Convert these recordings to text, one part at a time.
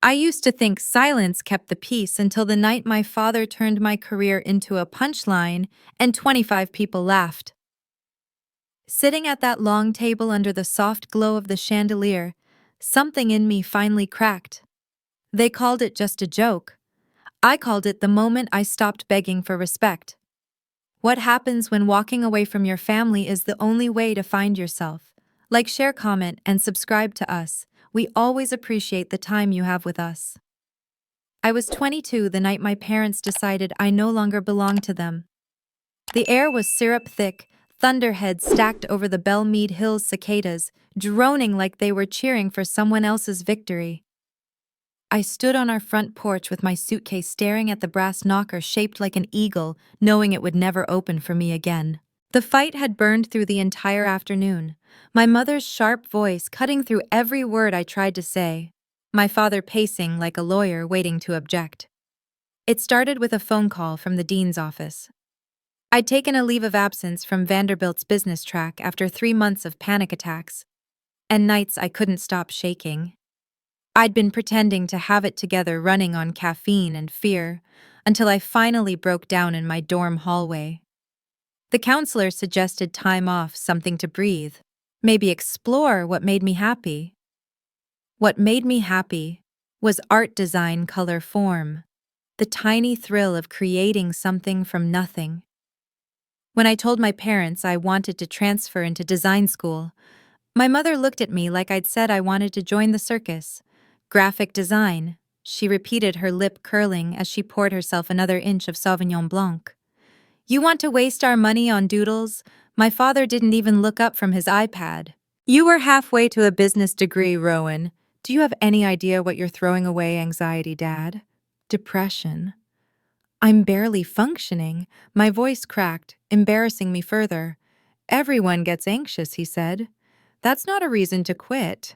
I used to think silence kept the peace until the night my father turned my career into a punchline and 25 people laughed. Sitting at that long table under the soft glow of the chandelier, something in me finally cracked. They called it just a joke. I called it the moment I stopped begging for respect. What happens when walking away from your family is the only way to find yourself? Like, share, comment, and subscribe to us. We always appreciate the time you have with us. I was 22 the night my parents decided I no longer belonged to them. The air was syrup thick, thunderheads stacked over the Belmead Hills cicadas, droning like they were cheering for someone else's victory. I stood on our front porch with my suitcase staring at the brass knocker shaped like an eagle, knowing it would never open for me again. The fight had burned through the entire afternoon, my mother's sharp voice cutting through every word I tried to say, my father pacing like a lawyer waiting to object. It started with a phone call from the dean's office. I'd taken a leave of absence from Vanderbilt's business track after 3 months of panic attacks, and nights I couldn't stop shaking. I'd been pretending to have it together, running on caffeine and fear, until I finally broke down in my dorm hallway. The counselor suggested time off, something to breathe, maybe explore what made me happy. What made me happy was art, design, color, form, the tiny thrill of creating something from nothing. When I told my parents I wanted to transfer into design school, my mother looked at me like I'd said I wanted to join the circus. Graphic design, she repeated, her lip curling as she poured herself another inch of Sauvignon Blanc. You want to waste our money on doodles? My father didn't even look up from his iPad. You were halfway to a business degree, Rowan. Do you have any idea what you're throwing away? Anxiety, Dad. Depression. I'm barely functioning. My voice cracked, embarrassing me further. Everyone gets anxious, he said. That's not a reason to quit.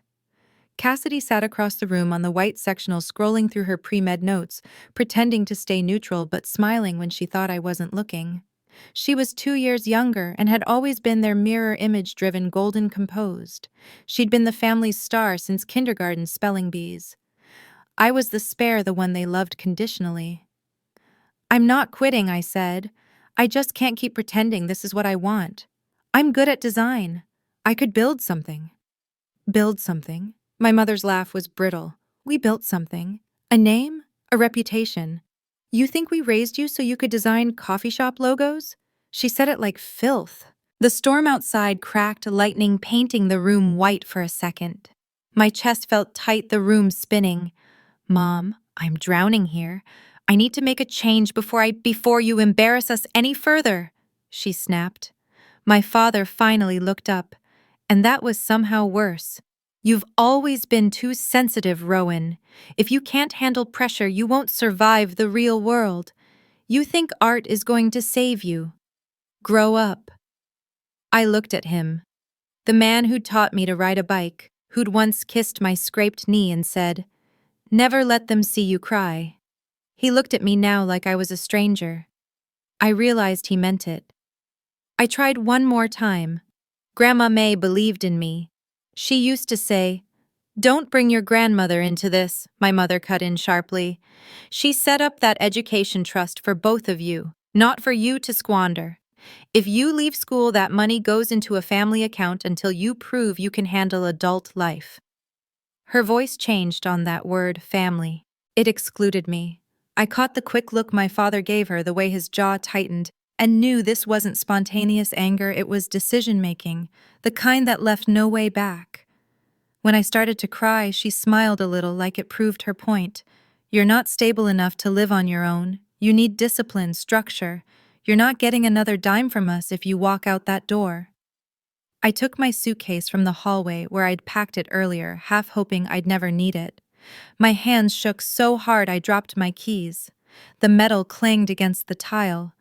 Cassidy sat across the room on the white sectional, scrolling through her pre-med notes, pretending to stay neutral but smiling when she thought I wasn't looking. She was 2 years younger and had always been their mirror image-driven, golden composed. She'd been the family's star since kindergarten spelling bees. I was the spare, the one they loved conditionally. I'm not quitting, I said. I just can't keep pretending this is what I want. I'm good at design. I could build something. Build something? My mother's laugh was brittle. We built something. A name? A reputation. You think we raised you so you could design coffee shop logos? She said it like filth. The storm outside cracked, lightning painting the room white for a second. My chest felt tight, the room spinning. Mom, I'm drowning here. I need to make a change before you embarrass us any further, she snapped. My father finally looked up, and that was somehow worse. You've always been too sensitive, Rowan. If you can't handle pressure, you won't survive the real world. You think art is going to save you. Grow up. I looked at him. The man who'd taught me to ride a bike, who'd once kissed my scraped knee and said, "Never let them see you cry." He looked at me now like I was a stranger. I realized he meant it. I tried one more time. Grandma May believed in me. She used to say, "Don't bring your grandmother into this," my mother cut in sharply. "She set up that education trust for both of you, not for you to squander. If you leave school, that money goes into a family account until you prove you can handle adult life." Her voice changed on that word, family. It excluded me. I caught the quick look my father gave her, the way his jaw tightened, and knew this wasn't spontaneous anger, it was decision-making, the kind that left no way back. When I started to cry, she smiled a little, like it proved her point. You're not stable enough to live on your own. You need discipline, structure. You're not getting another dime from us if you walk out that door. I took my suitcase from the hallway where I'd packed it earlier, half hoping I'd never need it. My hands shook so hard I dropped my keys. The metal clanged against the tile.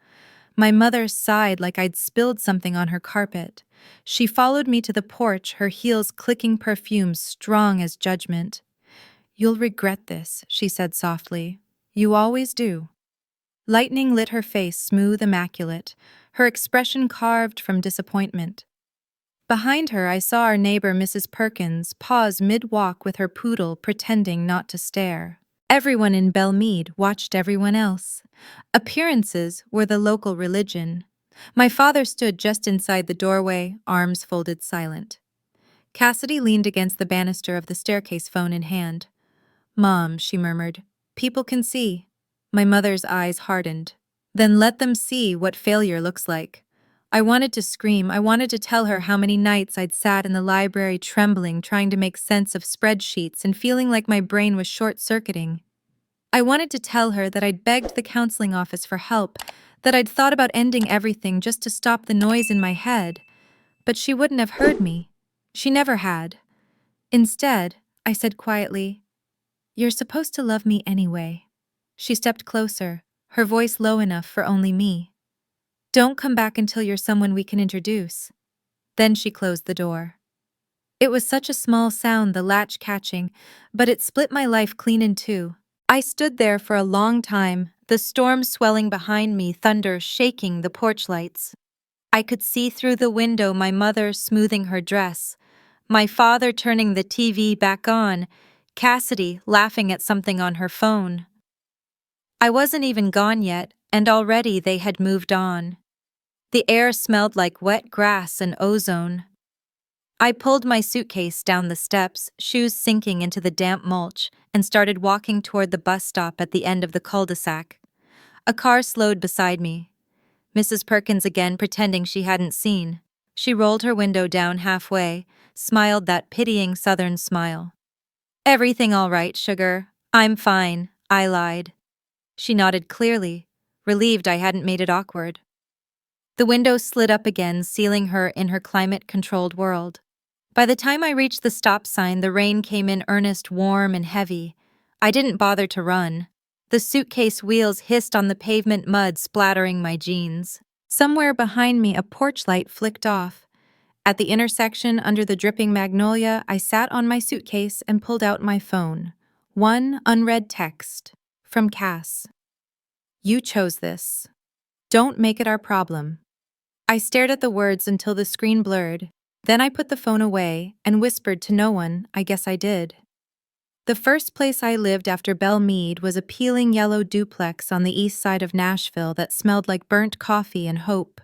My mother sighed like I'd spilled something on her carpet. She followed me to the porch, her heels clicking perfume strong as judgment. "You'll regret this," she said softly. "You always do." Lightning lit her face, smooth, immaculate, her expression carved from disappointment. Behind her, I saw our neighbor, Mrs. Perkins, pause mid-walk with her poodle, pretending not to stare. Everyone in Belmead watched everyone else. Appearances were the local religion. My father stood just inside the doorway, arms folded, silent. Cassidy leaned against the banister of the staircase, phone in hand. "Mom," she murmured, "people can see." My mother's eyes hardened. "Then let them see what failure looks like." I wanted to scream. I wanted to tell her how many nights I'd sat in the library trembling, trying to make sense of spreadsheets and feeling like my brain was short-circuiting. I wanted to tell her that I'd begged the counseling office for help, that I'd thought about ending everything just to stop the noise in my head. But she wouldn't have heard me. She never had. Instead, I said quietly, "You're supposed to love me anyway." She stepped closer, her voice low enough for only me. "Don't come back until you're someone we can introduce." Then she closed the door. It was such a small sound, the latch catching, but it split my life clean in two. I stood there for a long time, the storm swelling behind me, thunder shaking the porch lights. I could see through the window my mother smoothing her dress, my father turning the TV back on, Cassidy laughing at something on her phone. I wasn't even gone yet, and already they had moved on. The air smelled like wet grass and ozone. I pulled my suitcase down the steps, shoes sinking into the damp mulch, and started walking toward the bus stop at the end of the cul-de-sac. A car slowed beside me. Mrs. Perkins again, pretending she hadn't seen. She rolled her window down halfway, smiled that pitying southern smile. "Everything all right, sugar? I'm fine," I lied. She nodded clearly, relieved I hadn't made it awkward. The window slid up again, sealing her in her climate-controlled world. By the time I reached the stop sign, the rain came in earnest, warm and heavy. I didn't bother to run. The suitcase wheels hissed on the pavement mud, splattering my jeans. Somewhere behind me, a porch light flicked off. At the intersection under the dripping magnolia, I sat on my suitcase and pulled out my phone. One unread text. From Cass. "You chose this. Don't make it our problem." I stared at the words until the screen blurred. Then I put the phone away and whispered to no one, "I guess I did." The first place I lived after Belmead was a peeling yellow duplex on the east side of Nashville that smelled like burnt coffee and hope.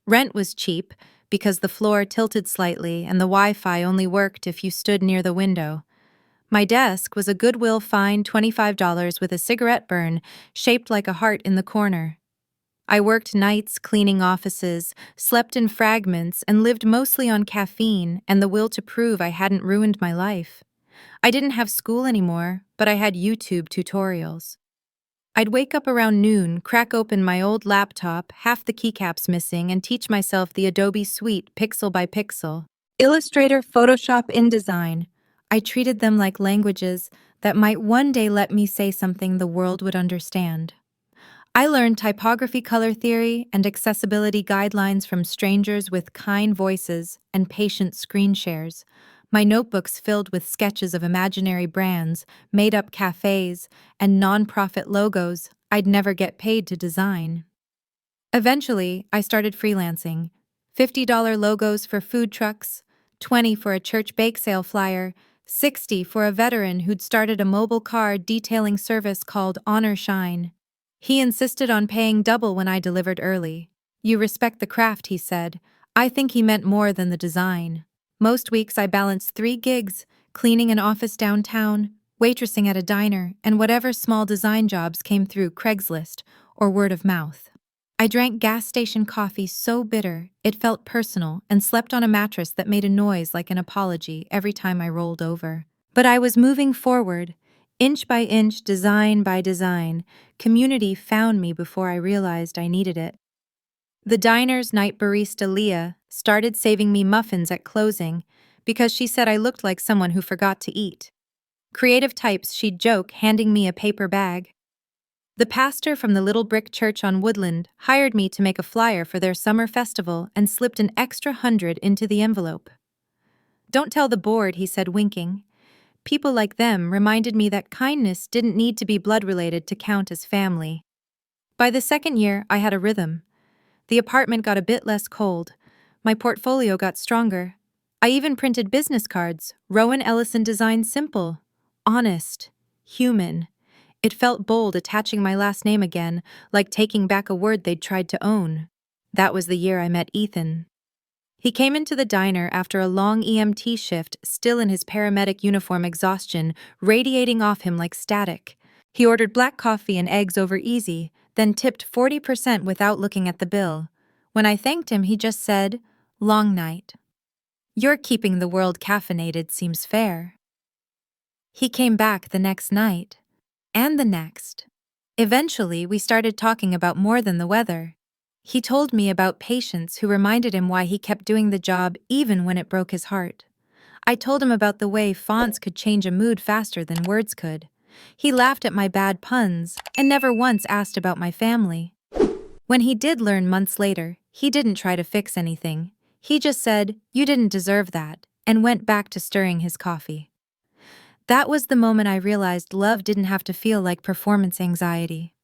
Rent was cheap because the floor tilted slightly and the Wi-Fi only worked if you stood near the window. My desk was a Goodwill fine $25 with a cigarette burn shaped like a heart in the corner. I worked nights cleaning offices, slept in fragments, and lived mostly on caffeine and the will to prove I hadn't ruined my life. I didn't have school anymore, but I had YouTube tutorials. I'd wake up around noon, crack open my old laptop, half the keycaps missing, and teach myself the Adobe Suite pixel by pixel. Illustrator, Photoshop, InDesign. I treated them like languages that might one day let me say something the world would understand. I learned typography, color theory, and accessibility guidelines from strangers with kind voices and patient screen shares. My notebooks filled with sketches of imaginary brands, made-up cafes, and non-profit logos I'd never get paid to design. Eventually, I started freelancing. $50 logos for food trucks, $20 for a church bake sale flyer, $60 for a veteran who'd started a mobile car detailing service called Honor Shine. He insisted on paying double when I delivered early. "You respect the craft," he said. I think he meant more than the design. Most weeks I balanced 3 gigs, cleaning an office downtown, waitressing at a diner, and whatever small design jobs came through Craigslist or word of mouth. I drank gas station coffee so bitter it felt personal and slept on a mattress that made a noise like an apology every time I rolled over. But I was moving forward. Inch by inch, design by design, community found me before I realized I needed it. The diner's night barista, Leah, started saving me muffins at closing because she said I looked like someone who forgot to eat. Creative types, she'd joke, handing me a paper bag. The pastor from the little brick church on Woodland hired me to make a flyer for their summer festival and slipped an extra $100 into the envelope. "Don't tell the board," he said, winking. People like them reminded me that kindness didn't need to be blood-related to count as family. By the second year, I had a rhythm. The apartment got a bit less cold. My portfolio got stronger. I even printed business cards. Rowan Ellison designed simple, honest, human. It felt bold attaching my last name again, like taking back a word they'd tried to own. That was the year I met Ethan. He came into the diner after a long EMT shift, still in his paramedic uniform, exhaustion radiating off him like static. He ordered black coffee and eggs over easy, then tipped 40% without looking at the bill. When I thanked him, he just said, "Long night. Your keeping the world caffeinated seems fair." He came back the next night. And the next. Eventually, we started talking about more than the weather. He told me about patients who reminded him why he kept doing the job even when it broke his heart. I told him about the way fonts could change a mood faster than words could. He laughed at my bad puns and never once asked about my family. When he did learn months later, he didn't try to fix anything. He just said, "You didn't deserve that," and went back to stirring his coffee. That was the moment I realized love didn't have to feel like performance anxiety.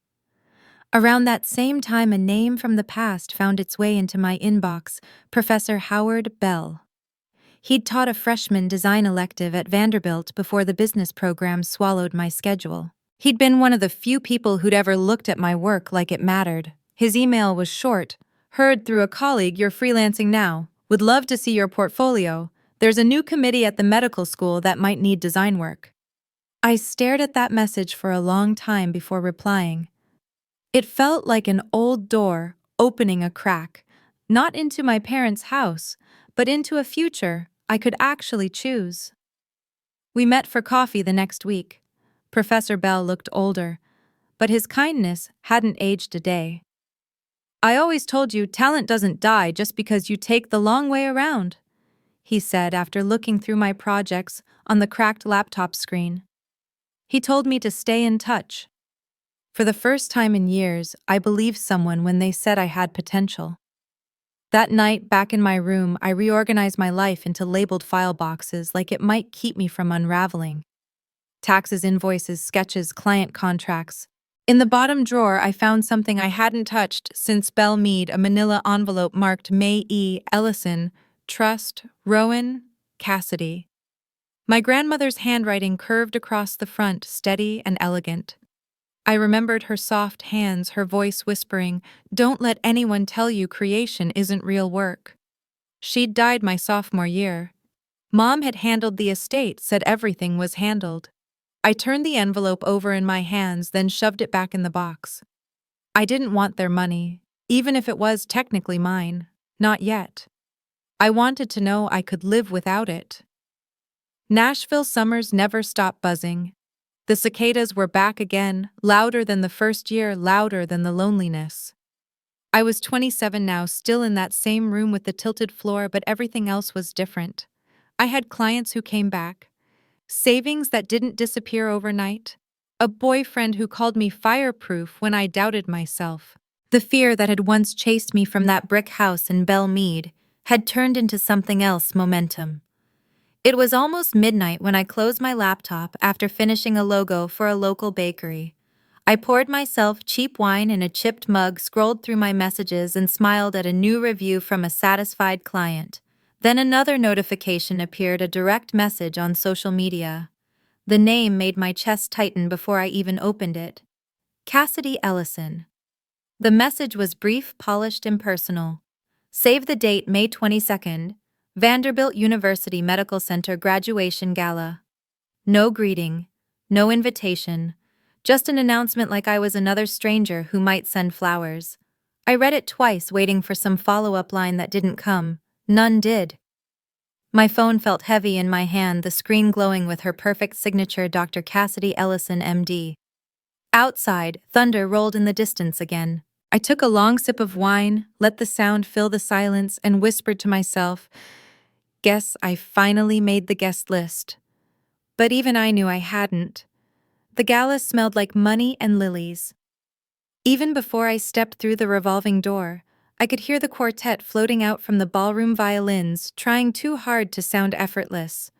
Around that same time, a name from the past found its way into my inbox: Professor Howard Bell. He'd taught a freshman design elective at Vanderbilt before the business program swallowed my schedule. He'd been one of the few people who'd ever looked at my work like it mattered. His email was short. "Heard through a colleague you're freelancing now. Would love to see your portfolio. There's a new committee at the medical school that might need design work." I stared at that message for a long time before replying. It felt like an old door opening a crack, not into my parents' house, but into a future I could actually choose. We met for coffee the next week. Professor Bell looked older, but his kindness hadn't aged a day. "I always told you talent doesn't die just because you take the long way around," he said after looking through my projects on the cracked laptop screen. He told me to stay in touch. For the first time in years, I believed someone when they said I had potential. That night, back in my room, I reorganized my life into labeled file boxes like it might keep me from unraveling. Taxes, invoices, sketches, client contracts. In the bottom drawer, I found something I hadn't touched since Bell Mead, a manila envelope marked May E. Ellison, Trust, Rowan, Cassidy. My grandmother's handwriting curved across the front, steady and elegant. I remembered her soft hands, her voice whispering, "Don't let anyone tell you creation isn't real work." She'd died my sophomore year. Mom had handled the estate, said everything was handled. I turned the envelope over in my hands, then shoved it back in the box. I didn't want their money, even if it was technically mine. Not yet. I wanted to know I could live without it. Nashville summers never stopped buzzing. The cicadas were back again, louder than the first year, louder than the loneliness. I was 27 now, still in that same room with the tilted floor, but everything else was different. I had clients who came back, savings that didn't disappear overnight, a boyfriend who called me fireproof when I doubted myself. The fear that had once chased me from that brick house in Belle Meade had turned into something else: momentum. It was almost midnight when I closed my laptop after finishing a logo for a local bakery. I poured myself cheap wine in a chipped mug, scrolled through my messages, and smiled at a new review from a satisfied client. Then another notification appeared, a direct message on social media. The name made my chest tighten before I even opened it. Cassidy Ellison. The message was brief, polished, and personal. Save the date, May 22nd. Vanderbilt University Medical Center graduation gala. No greeting, no invitation, just an announcement like I was another stranger who might send flowers. I read it twice, waiting for some follow-up line that didn't come. None did. My phone felt heavy in my hand, the screen glowing with her perfect signature, Dr. Cassidy Ellison, MD. Outside, thunder rolled in the distance again. I took a long sip of wine, let the sound fill the silence, and whispered to myself, "Guess I finally made the guest list." But even I knew I hadn't. The gala smelled like money and lilies. Even before I stepped through the revolving door, I could hear the quartet floating out from the ballroom violins, trying too hard to sound effortless.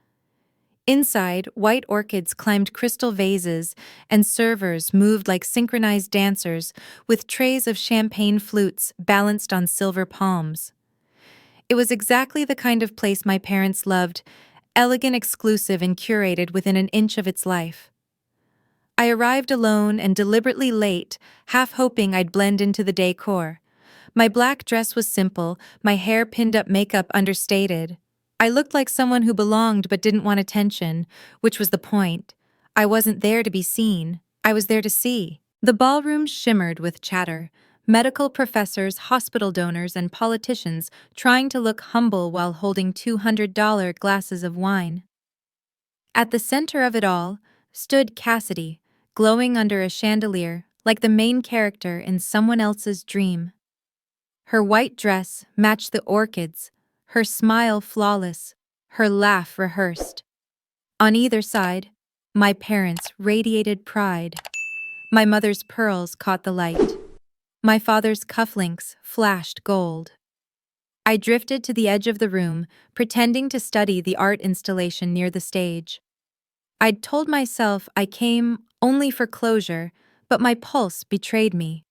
Inside, white orchids climbed crystal vases, and servers moved like synchronized dancers with trays of champagne flutes balanced on silver palms. It was exactly the kind of place my parents loved, elegant, exclusive, and curated within an inch of its life. I arrived alone and deliberately late, half hoping I'd blend into the decor. My black dress was simple, my hair pinned up, makeup understated. I looked like someone who belonged but didn't want attention, which was the point. I wasn't there to be seen, I was there to see. The ballroom shimmered with chatter. Medical professors, hospital donors, and politicians trying to look humble while holding $200 glasses of wine. At the center of it all stood Cassidy, glowing under a chandelier, like the main character in someone else's dream. Her white dress matched the orchids, her smile flawless, her laugh rehearsed. On either side, my parents radiated pride. My mother's pearls caught the light. My father's cufflinks flashed gold. I drifted to the edge of the room, pretending to study the art installation near the stage. I'd told myself I came only for closure, but my pulse betrayed me.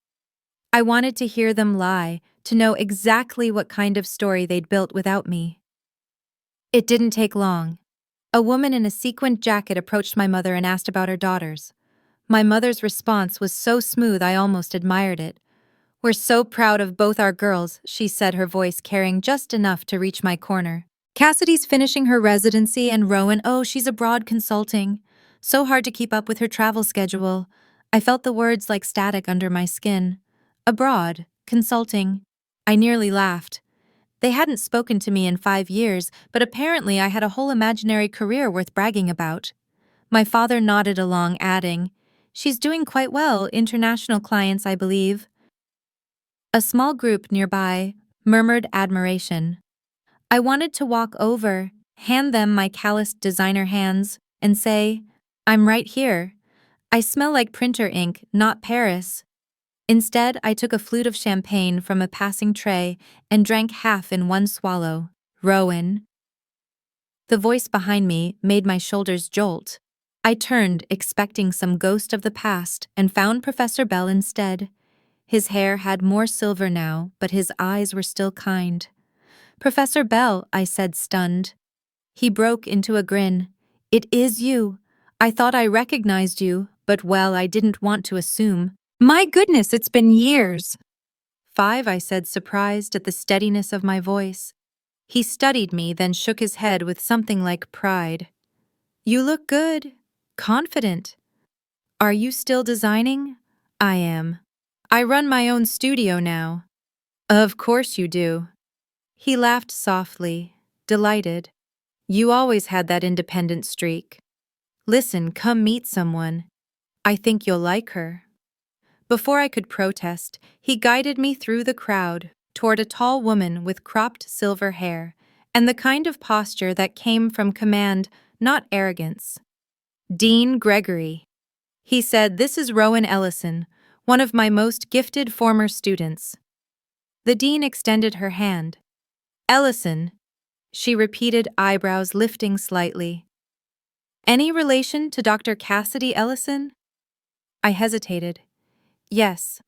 I wanted to hear them lie, to know exactly what kind of story they'd built without me. It didn't take long. A woman in a sequined jacket approached my mother and asked about her daughters. My mother's response was so smooth I almost admired it. "We're so proud of both our girls," she said, her voice carrying just enough to reach my corner. "Cassidy's finishing her residency and Rowan, oh, she's abroad consulting. So hard to keep up with her travel schedule." I felt the words like static under my skin. Abroad, consulting. I nearly laughed. They hadn't spoken to me in 5 years, but apparently I had a whole imaginary career worth bragging about. My father nodded along, adding, "She's doing quite well, international clients, I believe." A small group nearby murmured admiration. I wanted to walk over, hand them my calloused designer hands, and say, "I'm right here. I smell like printer ink, not Paris." Instead, I took a flute of champagne from a passing tray and drank half in one swallow. "Rowan." The voice behind me made my shoulders jolt. I turned, expecting some ghost of the past, and found Professor Bell instead. His hair had more silver now, but his eyes were still kind. "Professor Bell," I said, stunned. He broke into a grin. "It is you. I thought I recognized you, but well, I didn't want to assume." "My goodness, it's been years." "5," I said, surprised at the steadiness of my voice. He studied me, then shook his head with something like pride. "You look good. Confident. Are you still designing?" "I am. I run my own studio now." "Of course you do." He laughed softly, delighted. "You always had that independent streak. Listen, come meet someone. I think you'll like her." Before I could protest, he guided me through the crowd toward a tall woman with cropped silver hair and the kind of posture that came from command, not arrogance. "Dean Gregory." He said, "This is Rowan Ellison, one of my most gifted former students." The dean extended her hand. "Ellison," she repeated, eyebrows lifting slightly. "Any relation to Dr. Cassidy Ellison?" I hesitated. "Yes,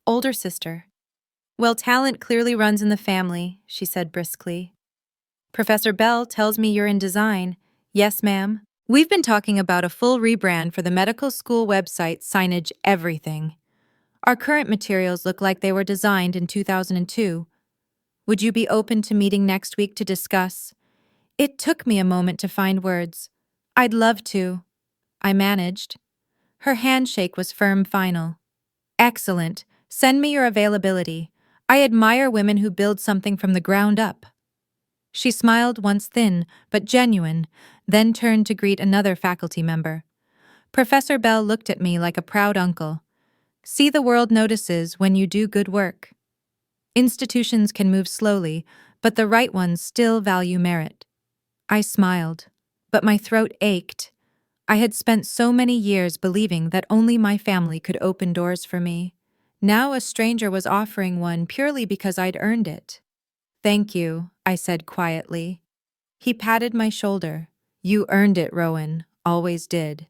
older sister." "Well, talent clearly runs in the family," she said briskly. "Professor Bell tells me you're in design." "Yes, ma'am. We've been talking about a full rebrand for the medical school website, signage, everything. Our current materials look like they were designed in 2002. Would you be open to meeting next week to discuss?" It took me a moment to find words. "I'd love to." I managed. Her handshake was firm, final. "Excellent. Send me your availability. I admire women who build something from the ground up." She smiled, once thin, but genuine, then turned to greet another faculty member. Professor Bell looked at me like a proud uncle. "See, the world notices when you do good work. Institutions can move slowly, but the right ones still value merit." I smiled, but my throat ached. I had spent so many years believing that only my family could open doors for me. Now a stranger was offering one purely because I'd earned it. "Thank you," I said quietly. He patted my shoulder. "You earned it, Rowan. Always did."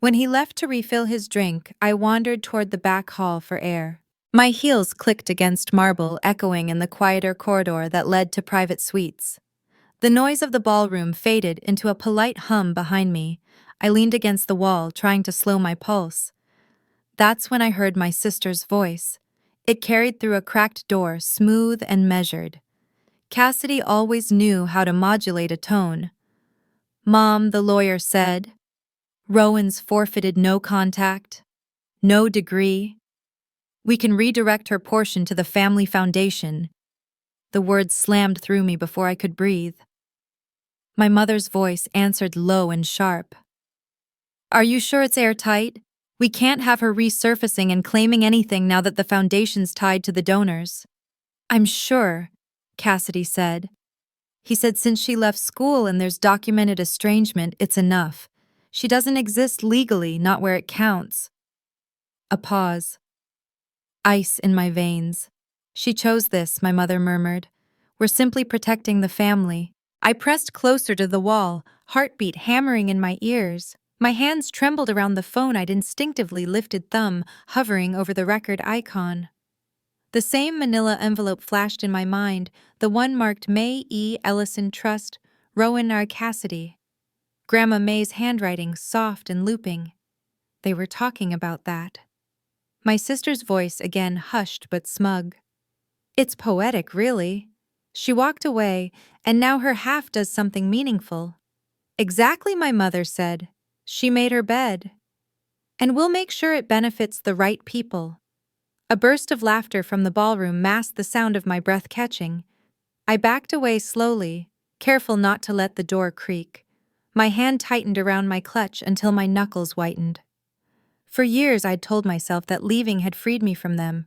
When he left to refill his drink, I wandered toward the back hall for air. My heels clicked against marble, echoing in the quieter corridor that led to private suites. The noise of the ballroom faded into a polite hum behind me. I leaned against the wall, trying to slow my pulse. That's when I heard my sister's voice. It carried through a cracked door, smooth and measured. Cassidy always knew how to modulate a tone. "Mom," the lawyer said, "Rowan's forfeited no contact, no degree. We can redirect her portion to the family foundation." The words slammed through me before I could breathe. My mother's voice answered low and sharp. "Are you sure it's airtight? We can't have her resurfacing and claiming anything now that the foundation's tied to the donors." "I'm sure," Cassidy said. He said since she left school and there's documented estrangement, it's enough. She doesn't exist legally, not where it counts. A pause. Ice in my veins. "She chose this," my mother murmured. "We're simply protecting the family." I pressed closer to the wall, heartbeat hammering in my ears. My hands trembled around the phone. I'd instinctively lifted thumb, hovering over the record icon. The same manila envelope flashed in my mind, the one marked May E. Ellison Trust, Rowan R. Cassidy. Grandma May's handwriting, soft and looping. They were talking about that. My sister's voice again hushed but smug. "It's poetic, really." She walked away, and now her half does something meaningful. "Exactly," my mother said. "She made her bed. And we'll make sure it benefits the right people." A burst of laughter from the ballroom masked the sound of my breath catching. I backed away slowly, careful not to let the door creak. My hand tightened around my clutch until my knuckles whitened. For years I'd told myself that leaving had freed me from them.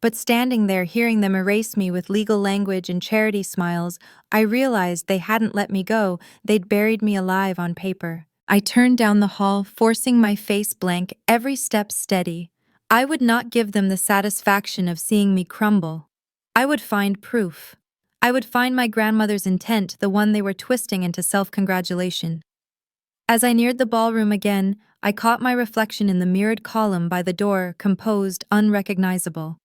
But standing there hearing them erase me with legal language and charity smiles, I realized they hadn't let me go, they'd buried me alive on paper. I turned down the hall, forcing my face blank, every step steady. I would not give them the satisfaction of seeing me crumble. I would find proof. I would find my grandmother's intent, the one they were twisting into self-congratulation. As I neared the ballroom again, I caught my reflection in the mirrored column by the door, composed, unrecognizable.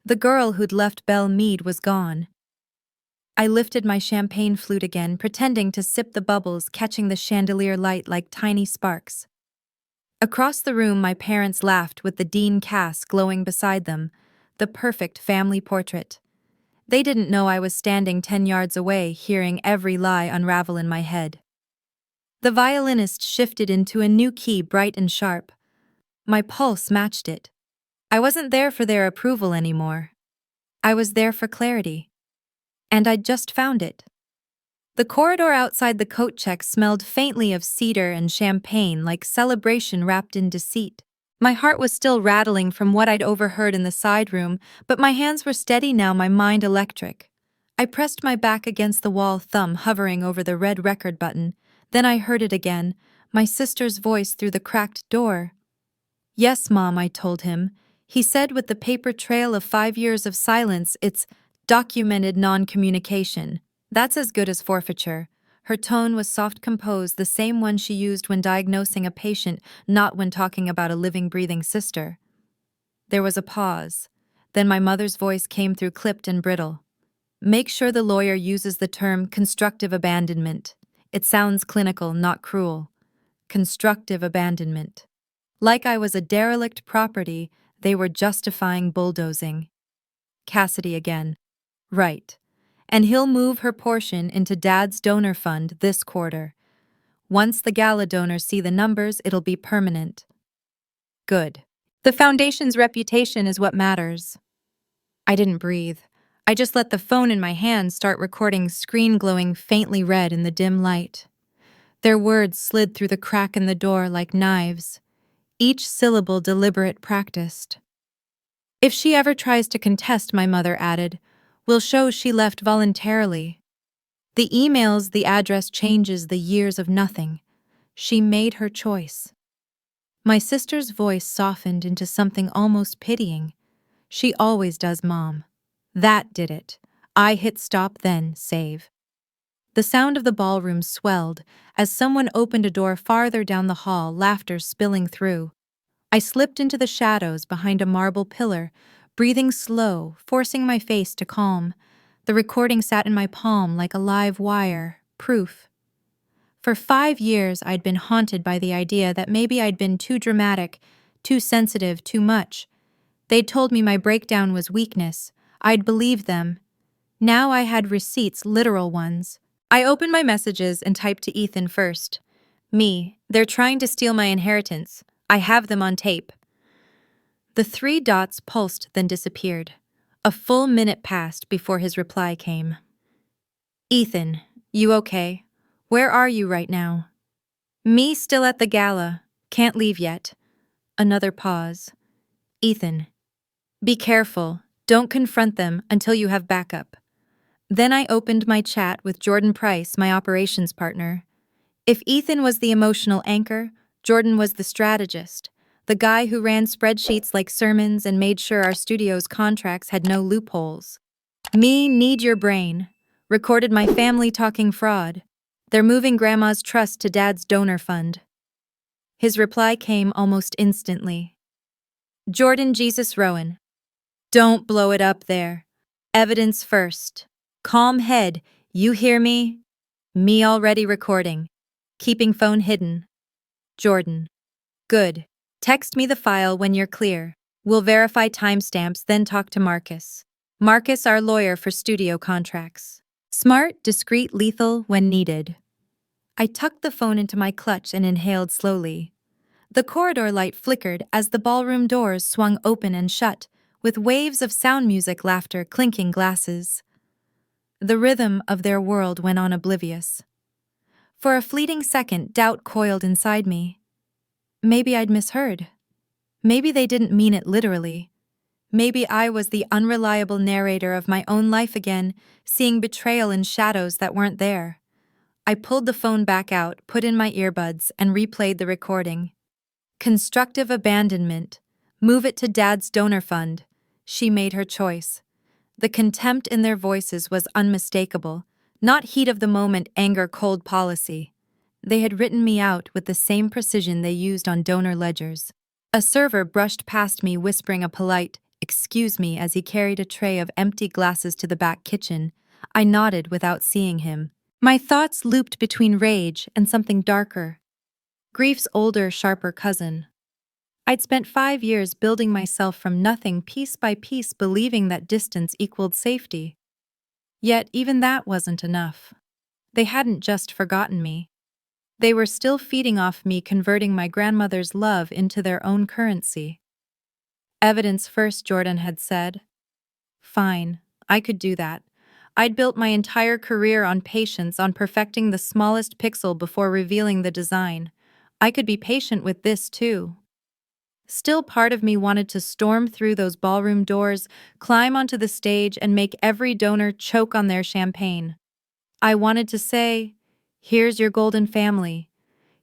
The girl who'd left Belle Meade was gone. I lifted my champagne flute again, pretending to sip the bubbles, catching the chandelier light like tiny sparks. Across the room, my parents laughed with the Dean Cass glowing beside them, the perfect family portrait. They didn't know I was standing 10 yards away, hearing every lie unravel in my head. The violinist shifted into a new key, bright and sharp. My pulse matched it. I wasn't there for their approval anymore. I was there for clarity. And I'd just found it. The corridor outside the coat check smelled faintly of cedar and champagne, like celebration wrapped in deceit. My heart was still rattling from what I'd overheard in the side room, but my hands were steady now, my mind electric. I pressed my back against the wall, thumb hovering over the red record button. Then I heard it again, my sister's voice through the cracked door. "Yes, Mom," I told him. He said with the paper trail of 5 years of silence, "It's documented non-communication. That's as good as forfeiture." Her tone was soft, composed, the same one she used when diagnosing a patient, not when talking about a living, breathing sister. There was a pause. Then my mother's voice came through, clipped and brittle. "Make sure the lawyer uses the term constructive abandonment. It sounds clinical, not cruel. Constructive abandonment. Like I was a derelict property, they were justifying bulldozing." Cassidy again. "Right. And he'll move her portion into Dad's donor fund this quarter. Once the gala donors see the numbers, it'll be permanent." Good. The foundation's reputation is what matters. I didn't breathe. I just let the phone in my hand start recording, screen glowing faintly red in the dim light. Their words slid through the crack in the door like knives, each syllable deliberate, practiced. "If she ever tries to contest," my mother added, "we'll show she left voluntarily. The emails, the address changes, the years of nothing. She made her choice." My sister's voice softened into something almost pitying. "She always does, Mom. That did it. I hit stop, then save." The sound of the ballroom swelled as someone opened a door farther down the hall, laughter spilling through. I slipped into the shadows behind a marble pillar, breathing slow, forcing my face to calm. The recording sat in my palm like a live wire, proof. For 5 years, I'd been haunted by the idea that maybe I'd been too dramatic, too sensitive, too much. They'd told me my breakdown was weakness. I'd believed them. Now I had receipts, literal ones. I opened my messages and typed to Ethan first. Me, they're trying to steal my inheritance. I have them on tape. The 3 dots pulsed, then disappeared. A full minute passed before his reply came. Ethan, you okay? Where are you right now? Me still at the gala. Can't leave yet. Another pause. Ethan, be careful. Don't confront them until you have backup. Then I opened my chat with Jordan Price, my operations partner. If Ethan was the emotional anchor, Jordan was the strategist, the guy who ran spreadsheets like sermons and made sure our studio's contracts had no loopholes. Me need your brain. Recorded my family talking fraud. They're moving Grandma's trust to Dad's donor fund. His reply came almost instantly. Jordan Jesus Rowan. Don't blow it up there. Evidence first. Calm head, you hear me? Me already recording. Keeping phone hidden. Jordan. Good. Text me the file when you're clear. We'll verify timestamps, then talk to Marcus. Marcus, our lawyer for studio contracts. Smart, discreet, lethal when needed. I tucked the phone into my clutch and inhaled slowly. The corridor light flickered as the ballroom doors swung open and shut, with waves of sound music, laughter, clinking glasses. The rhythm of their world went on oblivious. For a fleeting second, doubt coiled inside me. Maybe I'd misheard. Maybe they didn't mean it literally. Maybe I was the unreliable narrator of my own life again, seeing betrayal in shadows that weren't there. I pulled the phone back out, put in my earbuds, and replayed the recording. Constructive abandonment. Move it to Dad's donor fund. She made her choice. The contempt in their voices was unmistakable. Not heat of the moment, anger, cold policy. They had written me out with the same precision they used on donor ledgers. A server brushed past me, whispering a polite, "Excuse me," as he carried a tray of empty glasses to the back kitchen. I nodded without seeing him. My thoughts looped between rage and something darker. Grief's older, sharper cousin. I'd spent 5 years building myself from nothing, piece by piece, believing that distance equaled safety. Yet even that wasn't enough. They hadn't just forgotten me. They were still feeding off me, converting my grandmother's love into their own currency. Evidence first, Jordan had said. Fine, I could do that. I'd built my entire career on patience, on perfecting the smallest pixel before revealing the design. I could be patient with this too. Still, part of me wanted to storm through those ballroom doors, climb onto the stage, and make every donor choke on their champagne. I wanted to say, "Here's your golden family.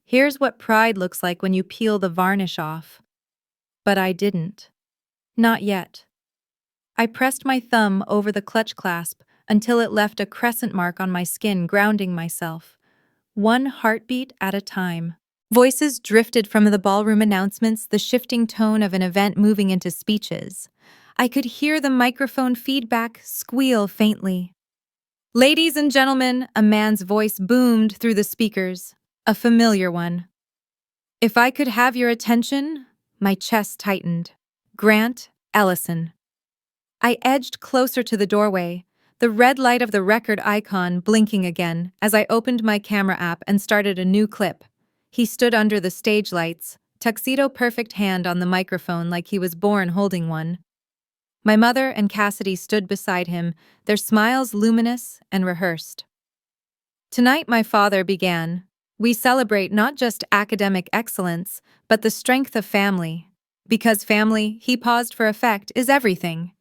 Here's what pride looks like when you peel the varnish off." But I didn't. Not yet. I pressed my thumb over the clutch clasp until it left a crescent mark on my skin, grounding myself. One heartbeat at a time. Voices drifted from the ballroom announcements, the shifting tone of an event moving into speeches. I could hear the microphone feedback squeal faintly. "Ladies and gentlemen," a man's voice boomed through the speakers, a familiar one. If I could have your attention, my chest tightened. Grant Ellison. I edged closer to the doorway, the red light of the record icon blinking again as I opened my camera app and started a new clip. He stood under the stage lights, tuxedo-perfect hand on the microphone like he was born holding one. My mother and Cassidy stood beside him, their smiles luminous and rehearsed. Tonight, my father began. We celebrate not just academic excellence, but the strength of family. Because family, he paused for effect, is everything.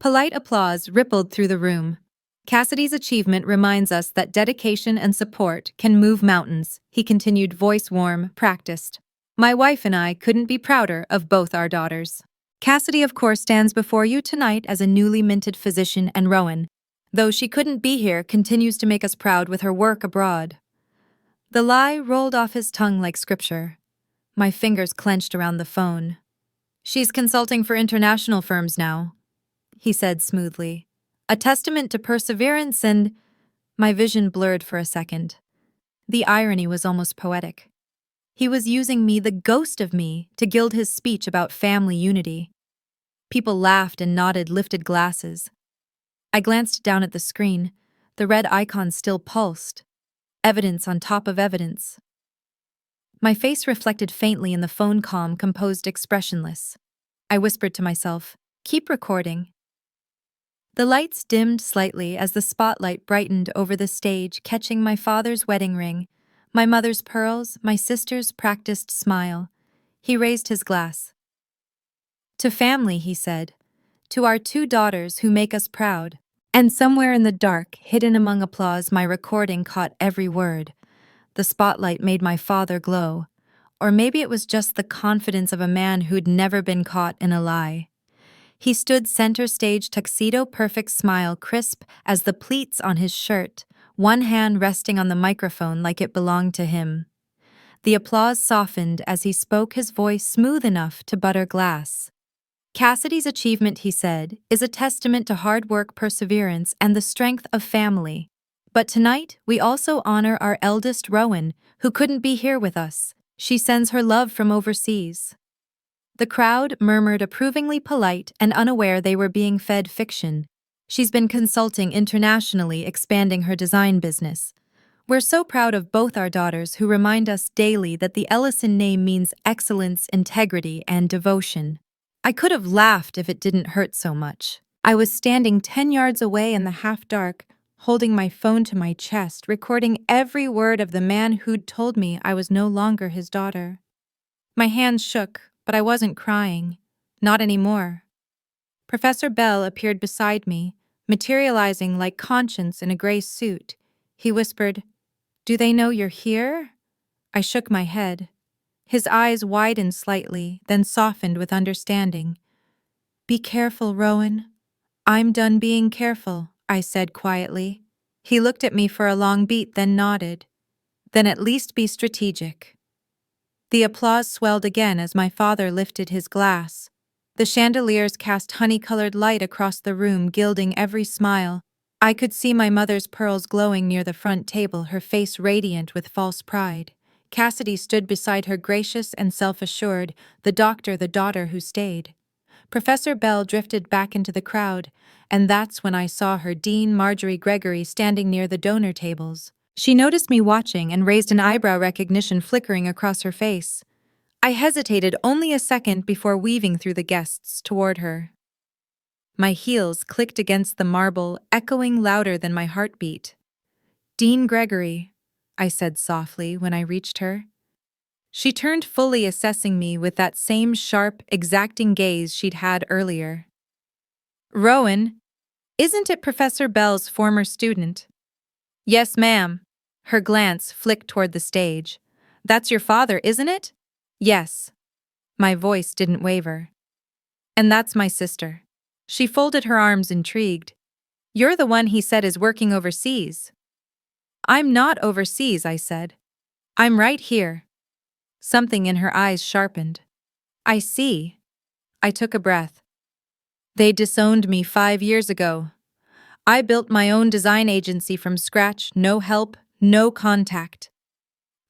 Polite applause rippled through the room. Cassidy's achievement reminds us that dedication and support can move mountains, he continued, voice warm, practiced. My wife and I couldn't be prouder of both our daughters. Cassidy, of course, stands before you tonight as a newly minted physician, and Rowan, though she couldn't be here, continues to make us proud with her work abroad. The lie rolled off his tongue like scripture. My fingers clenched around the phone. She's consulting for international firms now. he said smoothly. A testament to perseverance and… My vision blurred for a second. The irony was almost poetic. He was using me, the ghost of me, to gild his speech about family unity. People laughed and nodded lifted glasses. I glanced down at the screen. The red icon still pulsed. Evidence on top of evidence. My face reflected faintly in the phone comm, composed expressionless. I whispered to myself, "Keep recording." The lights dimmed slightly as the spotlight brightened over the stage, catching my father's wedding ring, my mother's pearls, my sister's practiced smile. He raised his glass. "To family," he said. "To our 2 daughters who make us proud." And somewhere in the dark, hidden among applause, my recording caught every word. The spotlight made my father glow. Or maybe it was just the confidence of a man who'd never been caught in a lie. He stood center stage, tuxedo perfect smile crisp as the pleats on his shirt, one hand resting on the microphone like it belonged to him. The applause softened as he spoke, his voice smooth enough to butter glass. "Cassidy's achievement," he said, "is a testament to hard work, perseverance, and the strength of family. But tonight, we also honor our eldest, Rowan, who couldn't be here with us. She sends her love from overseas." The crowd murmured, approvingly polite and unaware they were being fed fiction. "She's been consulting internationally, expanding her design business. We're so proud of both our daughters who remind us daily that the Ellison name means excellence, integrity, and devotion." I could have laughed if it didn't hurt so much. I was standing 10 yards away in the half-dark, holding my phone to my chest, recording every word of the man who'd told me I was no longer his daughter. My hands shook, but I wasn't crying. Not anymore. Professor Bell appeared beside me, materializing like conscience in a gray suit. He whispered, "Do they know you're here?" I shook my head. His eyes widened slightly, then softened with understanding. "Be careful, Rowan." "I'm done being careful," I said quietly. He looked at me for a long beat, then nodded. "Then at least be strategic." The applause swelled again as my father lifted his glass. The chandeliers cast honey-colored light across the room, gilding every smile. I could see my mother's pearls glowing near the front table, her face radiant with false pride. Cassidy stood beside her, gracious and self-assured, the doctor, the daughter who stayed. Professor Bell drifted back into the crowd, and that's when I saw her, Dean Marjorie Gregory, standing near the donor tables. She noticed me watching and raised an eyebrow, recognition flickering across her face. I hesitated only a second before weaving through the guests toward her. My heels clicked against the marble, echoing louder than my heartbeat. "Dean Gregory," I said softly when I reached her. She turned, fully assessing me with that same sharp, exacting gaze she'd had earlier. "Rowan, isn't it Professor Bell's former student?" "Yes, ma'am." Her glance flicked toward the stage. "That's your father, isn't it?" "Yes." My voice didn't waver. "And that's my sister." She folded her arms, intrigued. "You're the one he said is working overseas." "I'm not overseas," I said. "I'm right here." Something in her eyes sharpened. "I see." I took a breath. "They disowned me 5 years ago. I built my own design agency from scratch, no help, no contact.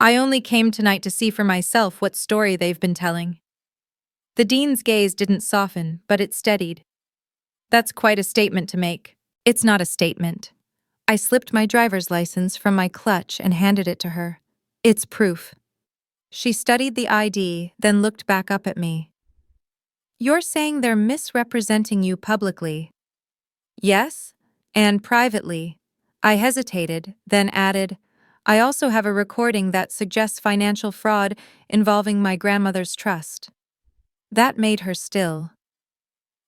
I only came tonight to see for myself what story they've been telling." The dean's gaze didn't soften, but it steadied. "That's quite a statement to make." "It's not a statement." I slipped my driver's license from my clutch and handed it to her. "It's proof." She studied the ID, then looked back up at me. "You're saying they're misrepresenting you publicly?" "Yes, and privately." I hesitated, then added, "I also have a recording that suggests financial fraud involving my grandmother's trust." That made her still.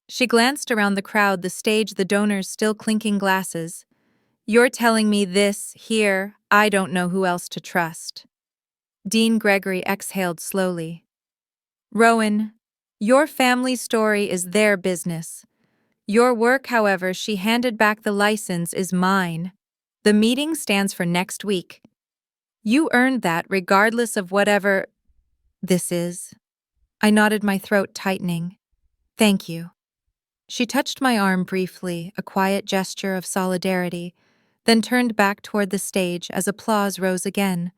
She glanced around the crowd, the stage, the donors still clinking glasses. "You're telling me this, here, I don't know who else to trust." Dean Gregory exhaled slowly. "Rowan, your family story is their business. Your work, however," she handed back the license, "is mine. The meeting stands for next week. You earned that regardless of whatever this is." I nodded, my throat tightening. "Thank you." She touched my arm briefly, a quiet gesture of solidarity, then turned back toward the stage as applause rose again.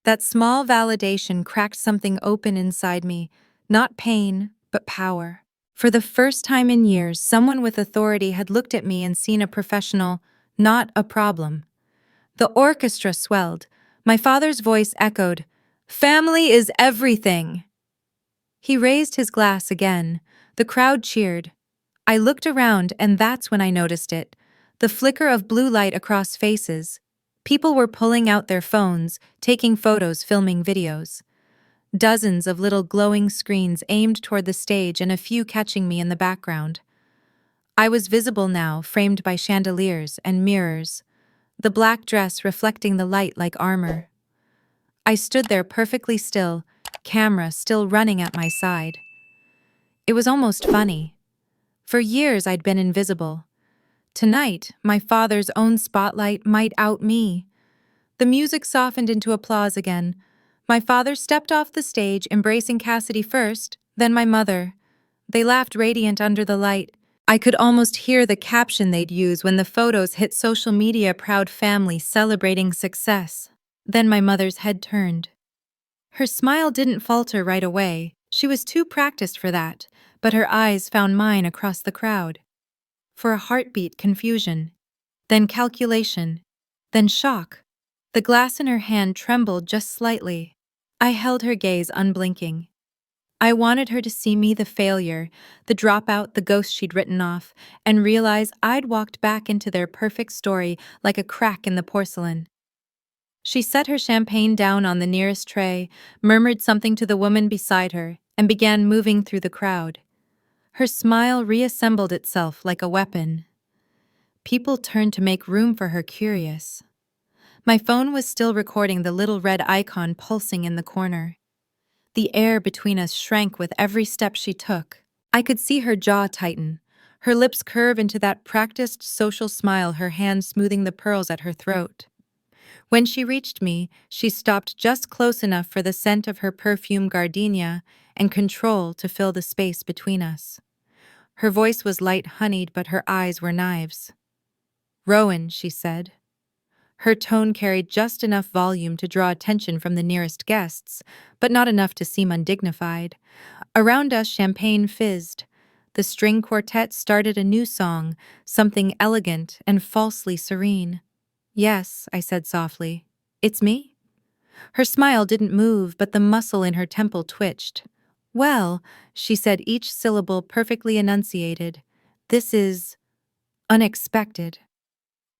That small validation cracked something open inside me, not pain, but power. For the first time in years, someone with authority had looked at me and seen a professional, not a problem. The orchestra swelled. My father's voice echoed, "Family is everything!" He raised his glass again. The crowd cheered. I looked around, and that's when I noticed it. The flicker of blue light across faces. People were pulling out their phones, taking photos, filming videos. Dozens of little glowing screens aimed toward the stage and a few catching me in the background. I was visible now, framed by chandeliers and mirrors, the black dress reflecting the light like armor. I stood there perfectly still, camera still running at my side. It was almost funny. For years I'd been invisible. Tonight, my father's own spotlight might out me. The music softened into applause again. My father stepped off the stage, embracing Cassidy first, then my mother. They laughed radiant under the light. I could almost hear the caption they'd use when the photos hit social media: proud family celebrating success. Then my mother's head turned. Her smile didn't falter right away. She was too practiced for that, but her eyes found mine across the crowd. For a heartbeat, confusion, then calculation, then shock. The glass in her hand trembled just slightly. I held her gaze unblinking. I wanted her to see me, the failure, the dropout, the ghost she'd written off, and realize I'd walked back into their perfect story like a crack in the porcelain. She set her champagne down on the nearest tray, murmured something to the woman beside her, and began moving through the crowd. Her smile reassembled itself like a weapon. People turned to make room for her, curious. My phone was still recording the little red icon pulsing in the corner. The air between us shrank with every step she took. I could see her jaw tighten, her lips curve into that practiced social smile, her hand smoothing the pearls at her throat. When she reached me, she stopped just close enough for the scent of her perfume gardenia and control to fill the space between us. Her voice was light-honeyed, but her eyes were knives. "Rowan," she said. Her tone carried just enough volume to draw attention from the nearest guests, but not enough to seem undignified. Around us, champagne fizzed. The string quartet started a new song, something elegant and falsely serene. "Yes," I said softly. "It's me?" Her smile didn't move, but the muscle in her temple twitched. "Well," she said, each syllable perfectly enunciated, "this is unexpected."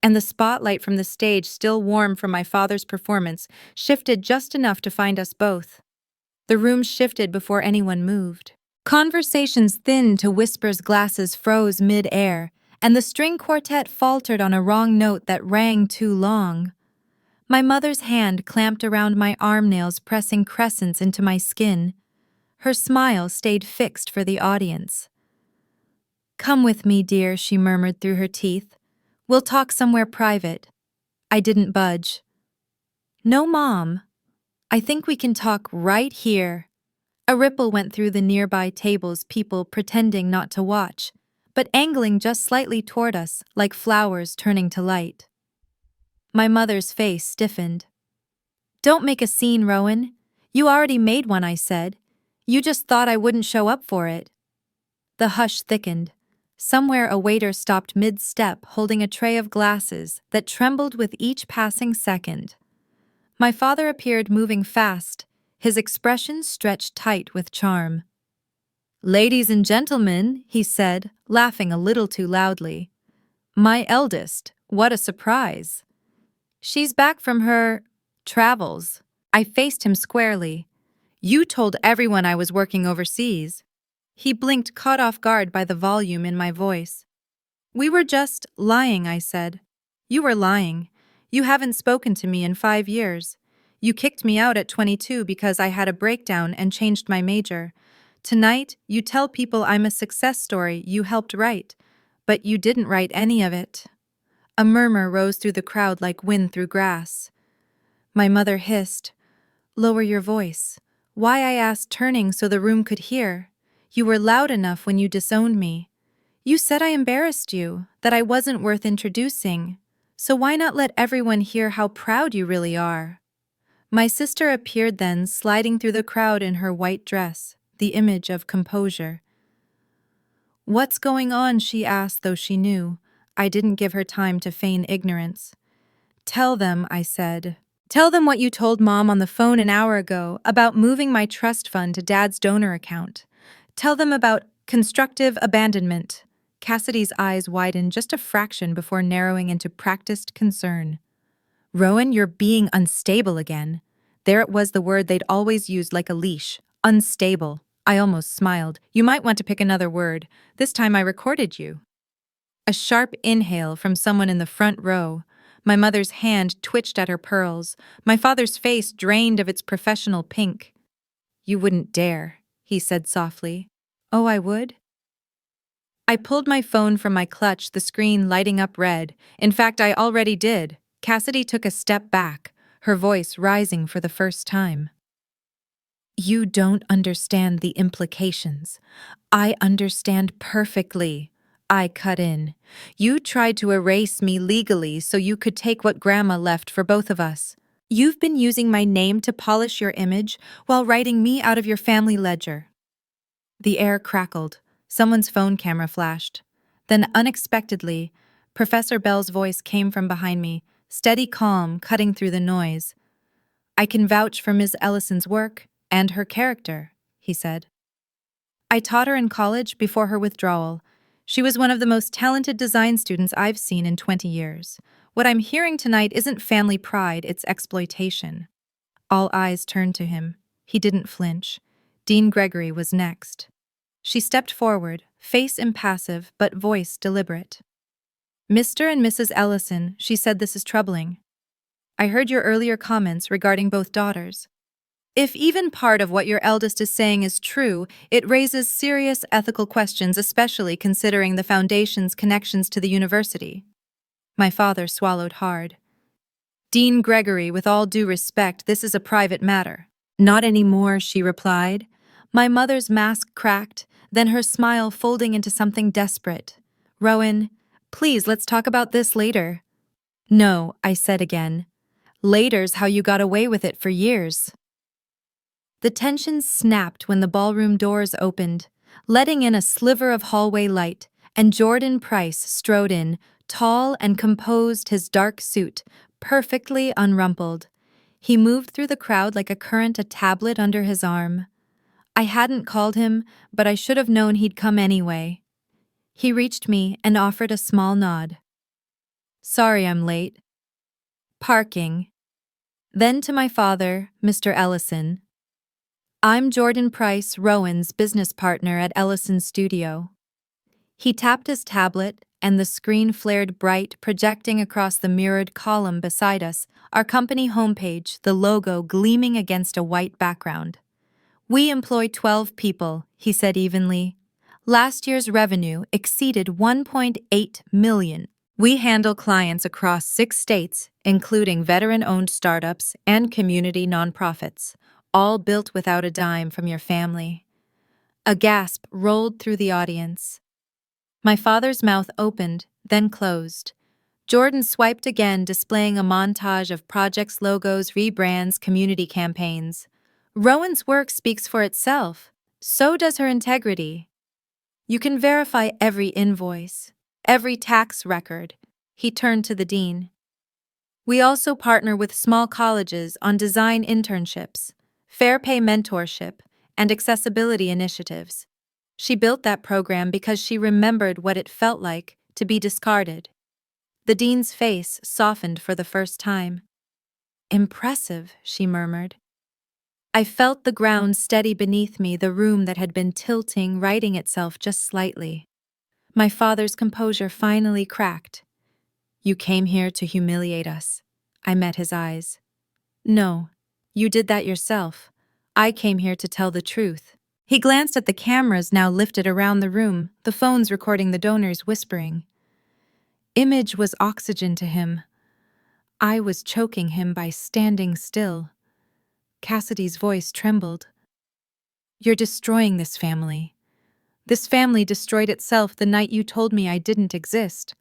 And the spotlight from the stage, still warm from my father's performance, shifted just enough to find us both. The room shifted before anyone moved. Conversations thinned to whispers, glasses froze mid-air, and the string quartet faltered on a wrong note that rang too long. My mother's hand clamped around my arm, nails pressing crescents into my skin. Her smile stayed fixed for the audience. "Come with me, dear," she murmured through her teeth. "We'll talk somewhere private." I didn't budge. "No, Mom. I think we can talk right here." A ripple went through the nearby tables, people pretending not to watch, but angling just slightly toward us, like flowers turning to light. My mother's face stiffened. "Don't make a scene, Rowan. You already made one," I said. "You just thought I wouldn't show up for it." The hush thickened. Somewhere a waiter stopped mid-step, holding a tray of glasses that trembled with each passing second. My father appeared, moving fast, his expression stretched tight with charm. "Ladies and gentlemen," he said, laughing a little too loudly. "My eldest, what a surprise. She's back from her travels." I faced him squarely. "You told everyone I was working overseas." He blinked, caught off guard by the volume in my voice. "We were just lying," I said. "You were lying. You haven't spoken to me in 5 years. You kicked me out at 22 because I had a breakdown and changed my major. Tonight, you tell people I'm a success story you helped write, but you didn't write any of it." A murmur rose through the crowd like wind through grass. My mother hissed, "Lower your voice." "Why?" I asked, turning so the room could hear. "You were loud enough when you disowned me. You said I embarrassed you, that I wasn't worth introducing. So why not let everyone hear how proud you really are? My sister appeared then, sliding through the crowd in her white dress, the image of composure. What's going on? She asked, though she knew. I didn't give her time to feign ignorance. Tell them, I said. Tell them what you told Mom on the phone an hour ago about moving my trust fund to Dad's donor account. Tell them about constructive abandonment. Cassidy's eyes widened just a fraction before narrowing into practiced concern. Rowan, you're being unstable again. There it was, the word they'd always used like a leash. Unstable. I almost smiled. You might want to pick another word. This time I recorded you. A sharp inhale from someone in the front row. My mother's hand twitched at her pearls. My father's face drained of its professional pink. You wouldn't dare, he said softly. Oh, I would? I pulled my phone from my clutch, the screen lighting up red. In fact, I already did. Cassidy took a step back, her voice rising for the first time. You don't understand the implications. I understand perfectly. I cut in. You tried to erase me legally so you could take what Grandma left for both of us. You've been using my name to polish your image while writing me out of your family ledger. The air crackled. Someone's phone camera flashed. Then, unexpectedly, Professor Bell's voice came from behind me, steady calm, cutting through the noise. I can vouch for Ms. Ellison's work and her character, he said. I taught her in college before her withdrawal. She was one of the most talented design students I've seen in 20 years. What I'm hearing tonight isn't family pride, it's exploitation. All eyes turned to him. He didn't flinch. Dean Gregory was next. She stepped forward, face impassive but voice deliberate. Mr. and Mrs. Ellison, she said, this is troubling. I heard your earlier comments regarding both daughters. If even part of what your eldest is saying is true, it raises serious ethical questions, especially considering the Foundation's connections to the university. My father swallowed hard. Dean Gregory, with all due respect, this is a private matter. Not anymore, she replied. My mother's mask cracked, then her smile folding into something desperate. Rowan, please, let's talk about this later. No, I said again. Later's how you got away with it for years. The tension snapped when the ballroom doors opened, letting in a sliver of hallway light, and Jordan Price strode in, tall and composed, his dark suit perfectly unrumpled. He moved through the crowd like a current, a tablet under his arm. I hadn't called him, but I should have known he'd come anyway. He reached me and offered a small nod. Sorry I'm late. Parking. Then to my father, Mr. Ellison. I'm Jordan Price, Rowan's business partner at Ellison Studio. He tapped his tablet, and the screen flared bright, projecting across the mirrored column beside us, our company homepage, the logo gleaming against a white background. We employ 12 people, he said evenly. Last year's revenue exceeded $1.8 million. We handle clients across 6 states, including veteran-owned startups and community nonprofits, all built without a dime from your family. A gasp rolled through the audience. My father's mouth opened, then closed. Jordan swiped again, displaying a montage of projects, logos, rebrands, community campaigns. Rowan's work speaks for itself. So does her integrity. You can verify every invoice, every tax record. He turned to the dean. We also partner with small colleges on design internships, fair pay mentorship, and accessibility initiatives. She built that program because she remembered what it felt like to be discarded. The dean's face softened for the first time. Impressive, she murmured. I felt the ground steady beneath me, the room that had been tilting, righting itself just slightly. My father's composure finally cracked. You came here to humiliate us. I met his eyes. No, you did that yourself. I came here to tell the truth. He glanced at the cameras now lifted around the room, the phones recording the donors whispering. Image was oxygen to him. I was choking him by standing still. Cassidy's voice trembled. You're destroying this family. This family destroyed itself the night you told me I didn't exist.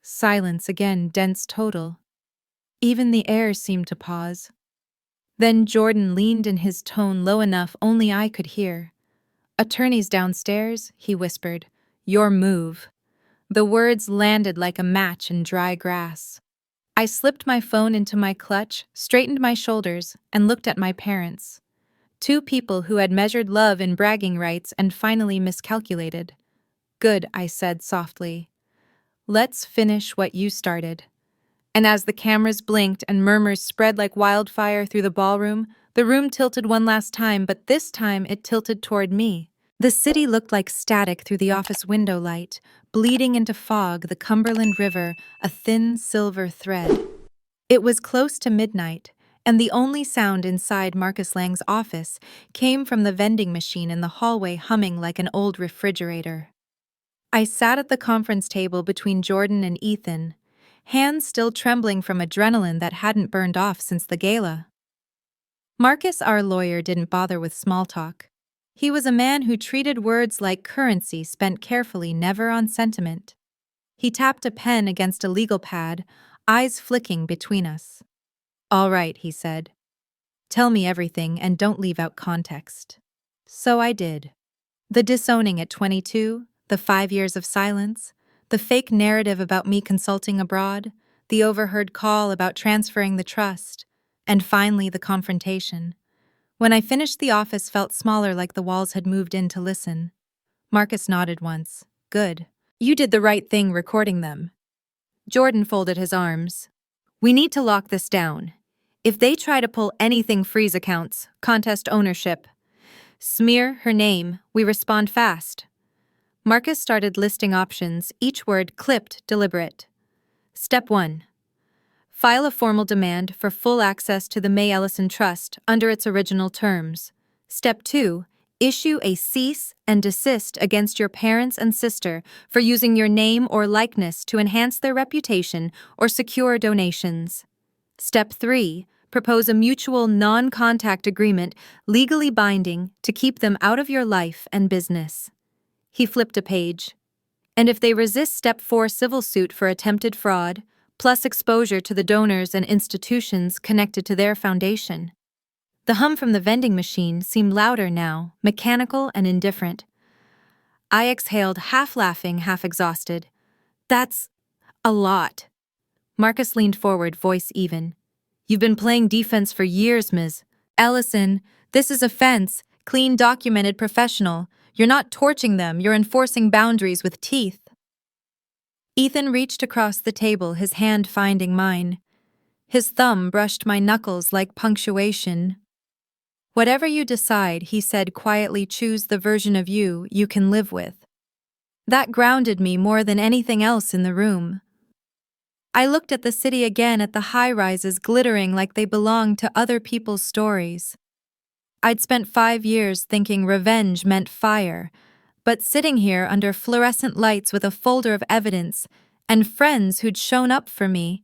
Silence again, dense total. Even the air seemed to pause. Then Jordan leaned in his tone low enough only I could hear. "Attorneys downstairs," he whispered. "Your move." The words landed like a match in dry grass. I slipped my phone into my clutch, straightened my shoulders, and looked at my parents. Two people who had measured love in bragging rights and finally miscalculated. "Good," I said softly. "Let's finish what you started." And as the cameras blinked and murmurs spread like wildfire through the ballroom, the room tilted one last time, but this time it tilted toward me. The city looked like static through the office window light, bleeding into fog, the Cumberland River, a thin silver thread. It was close to midnight, and the only sound inside Marcus Lang's office came from the vending machine in the hallway humming like an old refrigerator. I sat at the conference table between Jordan and Ethan, hands still trembling from adrenaline that hadn't burned off since the gala. Marcus, our lawyer, didn't bother with small talk. He was a man who treated words like currency spent carefully, never on sentiment. He tapped a pen against a legal pad, eyes flicking between us. "All right," he said. "Tell me everything and don't leave out context." So I did. The disowning at 22, the 5 years of silence, the fake narrative about me consulting abroad, the overheard call about transferring the trust, and finally the confrontation. When I finished, the office felt smaller, like the walls had moved in to listen. Marcus nodded once. "Good. You did the right thing recording them." Jordan folded his arms. "We need to lock this down. If they try to pull anything, freeze accounts, contest ownership, smear her name, we respond fast." Marcus started listing options, each word clipped, deliberate. Step 1. File a formal demand for full access to the May Ellison Trust under its original terms. Step 2. Issue a cease and desist against your parents and sister for using your name or likeness to enhance their reputation or secure donations. Step 3. Propose a mutual non-contact agreement, legally binding, to keep them out of your life and business. He flipped a page. And if they resist, Step 4, civil suit for attempted fraud, plus exposure to the donors and institutions connected to their foundation. The hum from the vending machine seemed louder now, mechanical and indifferent. I exhaled, half laughing, half exhausted. "That's a lot." Marcus leaned forward, voice even. "You've been playing defense for years, Ms. Ellison. This is offense, clean, documented, professional. You're not torching them, you're enforcing boundaries with teeth." Ethan reached across the table, his hand finding mine. His thumb brushed my knuckles like punctuation. "Whatever you decide," he said quietly, "choose the version of you you can live with." That grounded me more than anything else in the room. I looked at the city again, at the high-rises glittering like they belonged to other people's stories. I'd spent 5 years thinking revenge meant fire, but sitting here under fluorescent lights with a folder of evidence and friends who'd shown up for me,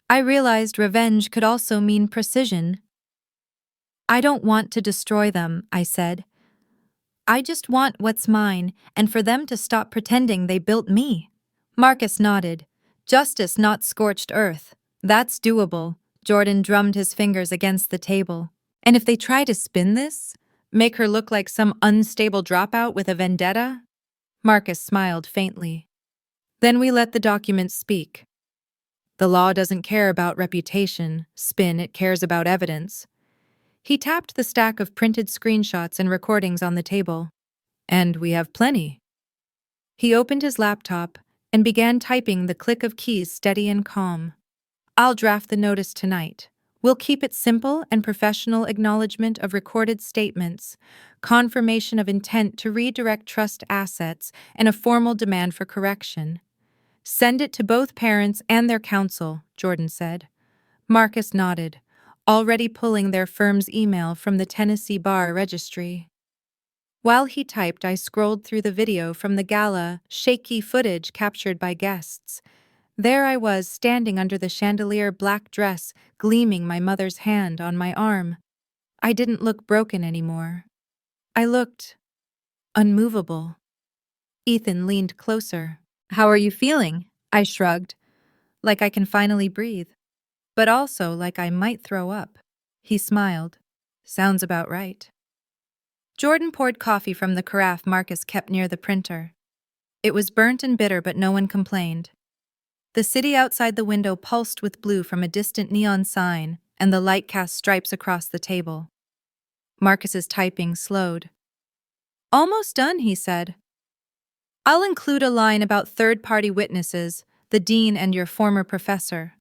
I realized revenge could also mean precision. "I don't want to destroy them," I said. "I just want what's mine, and for them to stop pretending they built me." Marcus nodded. "Justice, not scorched earth. That's doable." Jordan drummed his fingers against the table. "And if they try to spin this, make her look like some unstable dropout with a vendetta?" Marcus smiled faintly. "Then we let the documents speak. The law doesn't care about reputation, spin, it cares about evidence." He tapped the stack of printed screenshots and recordings on the table. "And we have plenty." He opened his laptop and began typing, the click of keys steady and calm. "I'll draft the notice tonight. We'll keep it simple and professional: acknowledgement of recorded statements, confirmation of intent to redirect trust assets, and a formal demand for correction. Send it to both parents and their counsel," Jordan said. Marcus nodded, already pulling their firm's email from the Tennessee Bar Registry. While he typed, I scrolled through the video from the gala, shaky footage captured by guests. There I was, standing under the chandelier, black dress gleaming, my mother's hand on my arm. I didn't look broken anymore. I looked unmovable. Ethan leaned closer. "How are you feeling?" I shrugged, like I can finally breathe, but also like I might throw up. He smiled. "Sounds about right." Jordan poured coffee from the carafe Marcus kept near the printer. It was burnt and bitter, but no one complained. The city outside the window pulsed with blue from a distant neon sign, and the light cast stripes across the table. Marcus's typing slowed. "Almost done," he said. "I'll include a line about third-party witnesses, the dean and your former professor.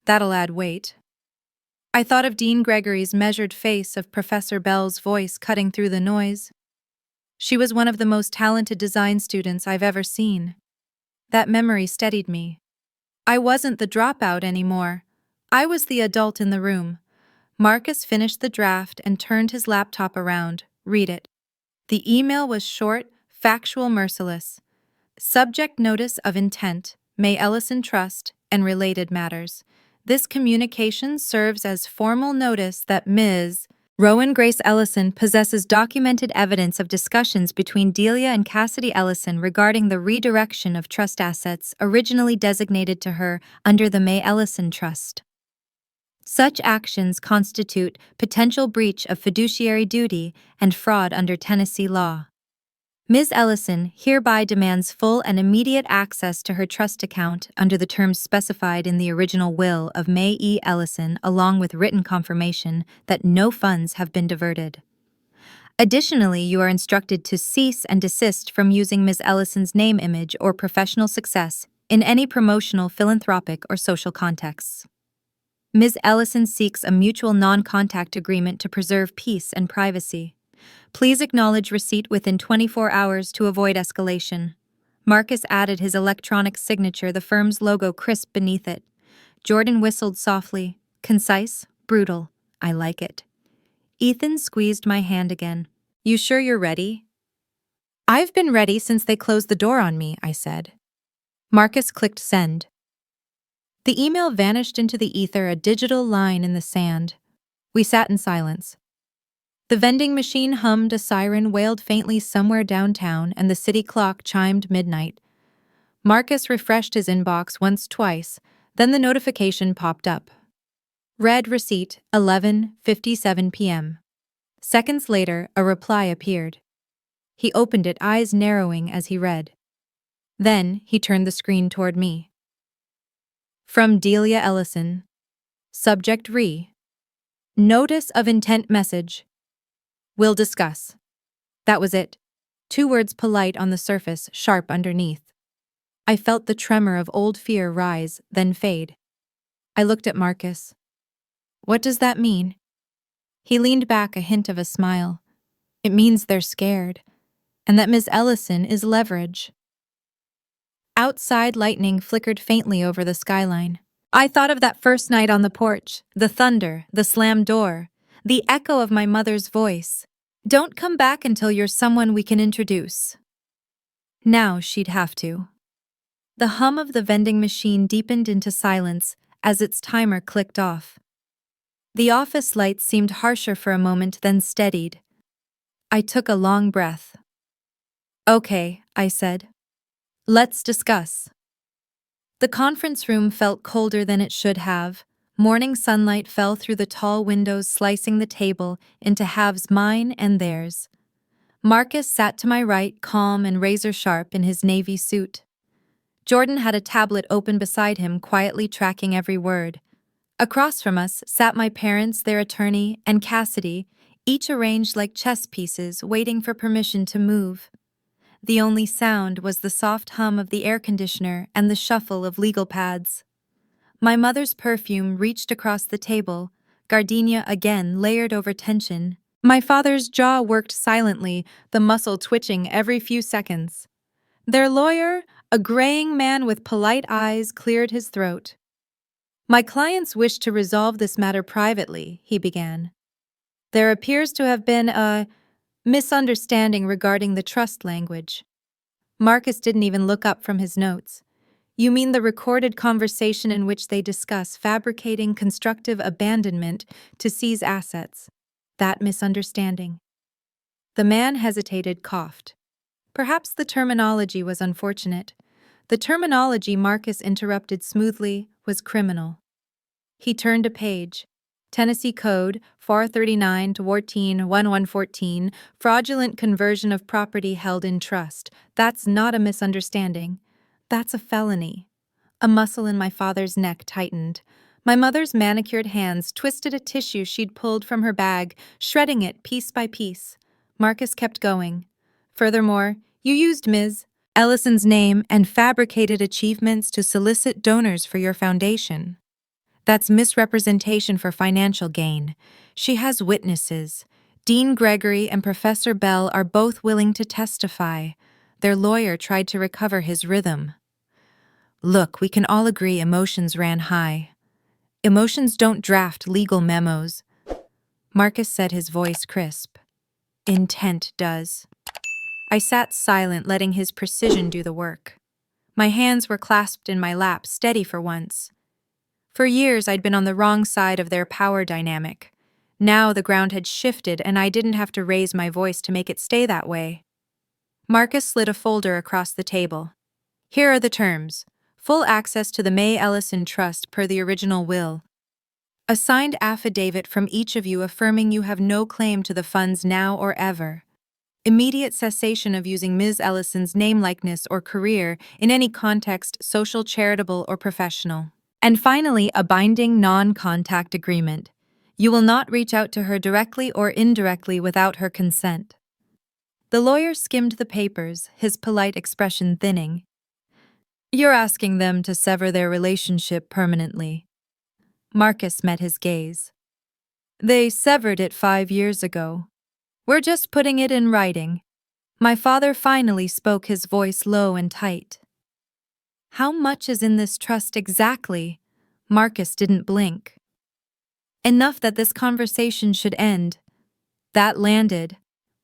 That'll add weight." I thought of Dean Gregory's measured face, of Professor Bell's voice cutting through the noise. She was one of the most talented design students I've ever seen. That memory steadied me. I wasn't the dropout anymore. I was the adult in the room. Marcus finished the draft and turned his laptop around. "Read it." The email was short, factual, merciless. Subject: notice of intent, May Ellison Trust, and related matters. This communication serves as formal notice that Ms. Rowan Grace Ellison possesses documented evidence of discussions between Delia and Cassidy Ellison regarding the redirection of trust assets originally designated to her under the May Ellison Trust. Such actions constitute potential breach of fiduciary duty and fraud under Tennessee law. Ms. Ellison hereby demands full and immediate access to her trust account under the terms specified in the original will of May E. Ellison, along with written confirmation that no funds have been diverted. Additionally, you are instructed to cease and desist from using Ms. Ellison's name, image, or professional success in any promotional, philanthropic, or social contexts. Ms. Ellison seeks a mutual non-contact agreement to preserve peace and privacy. Please acknowledge receipt within 24 hours to avoid escalation. Marcus added his electronic signature, the firm's logo crisp beneath it. Jordan whistled softly. "Concise, brutal. I like it." Ethan squeezed my hand again. "You sure you're ready?" "I've been ready since they closed the door on me," I said. Marcus clicked send. The email vanished into the ether, a digital line in the sand. We sat in silence. The vending machine hummed, a siren wailed faintly somewhere downtown, and the city clock chimed midnight. Marcus refreshed his inbox twice, then the notification popped up. Read receipt, 11:57 p.m. Seconds later, a reply appeared. He opened it, eyes narrowing as he read. Then, he turned the screen toward me. From Delia Ellison. Subject: Notice of intent message. Will discuss. That was it. 2 words, polite on the surface, sharp underneath. I felt the tremor of old fear rise, then fade. I looked at Marcus. "What does that mean?" He leaned back, a hint of a smile. "It means they're scared, and that Miss Ellison is leverage." Outside, lightning flickered faintly over the skyline. I thought of that first night on the porch, the thunder, the slammed door, the echo of my mother's voice. "Don't come back until you're someone we can introduce." Now she'd have to. The hum of the vending machine deepened into silence as its timer clicked off. The office lights seemed harsher for a moment, then steadied. I took a long breath. "Okay," I said. "Let's discuss." The conference room felt colder than it should have. Morning sunlight fell through the tall windows, slicing the table into halves, mine and theirs. Marcus sat to my right, calm and razor-sharp in his navy suit. Jordan had a tablet open beside him, quietly tracking every word. Across from us sat my parents, their attorney, and Cassidy, each arranged like chess pieces, waiting for permission to move. The only sound was the soft hum of the air conditioner and the shuffle of legal pads. My mother's perfume reached across the table, gardenia again layered over tension. My father's jaw worked silently, the muscle twitching every few seconds. Their lawyer, a graying man with polite eyes, cleared his throat. "My clients wish to resolve this matter privately," he began. "There appears to have been a misunderstanding regarding the trust language." Marcus didn't even look up from his notes. "You mean the recorded conversation in which they discuss fabricating constructive abandonment to seize assets? That misunderstanding." The man hesitated, coughed. Perhaps the terminology was unfortunate. The terminology Marcus interrupted smoothly was criminal. He turned a page. Tennessee Code 439 to 1114, fraudulent conversion of property held in trust. That's not a misunderstanding. That's a felony. A muscle in my father's neck tightened. My mother's manicured hands twisted a tissue she'd pulled from her bag, shredding it piece by piece. Marcus kept going. Furthermore, you used Ms. Ellison's name and fabricated achievements to solicit donors for your foundation. That's misrepresentation for financial gain. She has witnesses. Dean Gregory and Professor Bell are both willing to testify. Their lawyer tried to recover his rhythm. Look, we can all agree emotions ran high. Emotions don't draft legal memos. Marcus said, his voice crisp. Intent does. I sat silent, letting his precision do the work. My hands were clasped in my lap, steady for once. For years, I'd been on the wrong side of their power dynamic. Now the ground had shifted, and I didn't have to raise my voice to make it stay that way. Marcus slid a folder across the table. Here are the terms. Full access to the May Ellison Trust per the original will. A signed affidavit from each of you affirming you have no claim to the funds now or ever. Immediate cessation of using Ms. Ellison's name, likeness, or career in any context, social, charitable, or professional. And finally, a binding non-contact agreement. You will not reach out to her directly or indirectly without her consent. The lawyer skimmed the papers, his polite expression thinning. You're asking them to sever their relationship permanently. Marcus met his gaze. They severed it 5 years ago. We're just putting it in writing. My father finally spoke, his voice low and tight. How much is in this trust exactly? Marcus didn't blink. Enough that this conversation should end. That landed.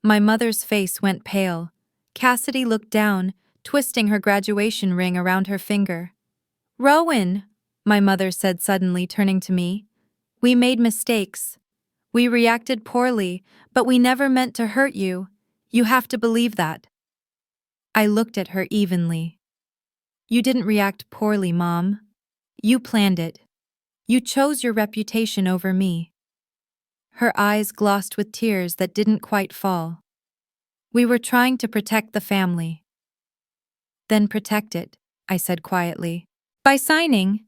My mother's face went pale. Cassidy looked down, twisting her graduation ring around her finger. Rowan, my mother said suddenly, turning to me. We made mistakes. We reacted poorly, but we never meant to hurt you. You have to believe that. I looked at her evenly. You didn't react poorly, Mom. You planned it. You chose your reputation over me. Her eyes glossed with tears that didn't quite fall. We were trying to protect the family. Then protect it, I said quietly. By signing.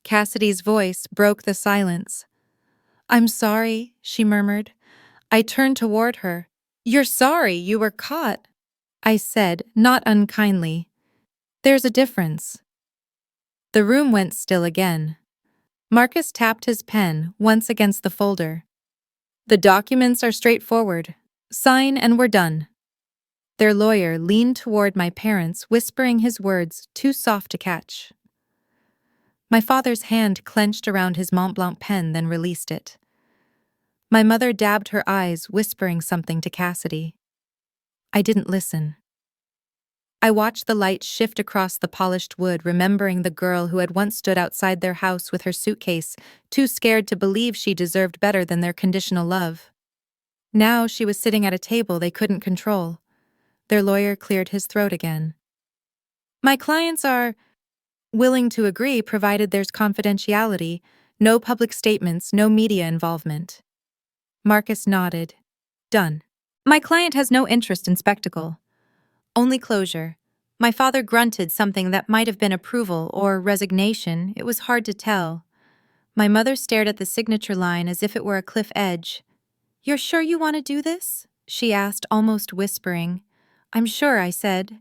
Cassidy's voice broke the silence. I'm sorry, she murmured. I turned toward her. You're sorry you were caught, I said, not unkindly. There's a difference. The room went still again. Marcus tapped his pen once against the folder. The documents are straightforward. Sign and we're done. Their lawyer leaned toward my parents, whispering his words too soft to catch. My father's hand clenched around his Mont Blanc pen, then released it. My mother dabbed her eyes, whispering something to Cassidy. I didn't listen. I watched the light shift across the polished wood, remembering the girl who had once stood outside their house with her suitcase, too scared to believe she deserved better than their conditional love. Now she was sitting at a table they couldn't control. Their lawyer cleared his throat again. My clients are willing to agree provided there's confidentiality, no public statements, no media involvement. Marcus nodded. Done. My client has no interest in spectacle. Only closure. My father grunted something that might have been approval or resignation. It was hard to tell. My mother stared at the signature line as if it were a cliff edge. You're sure you want to do this? She asked, almost whispering. I'm sure, I said.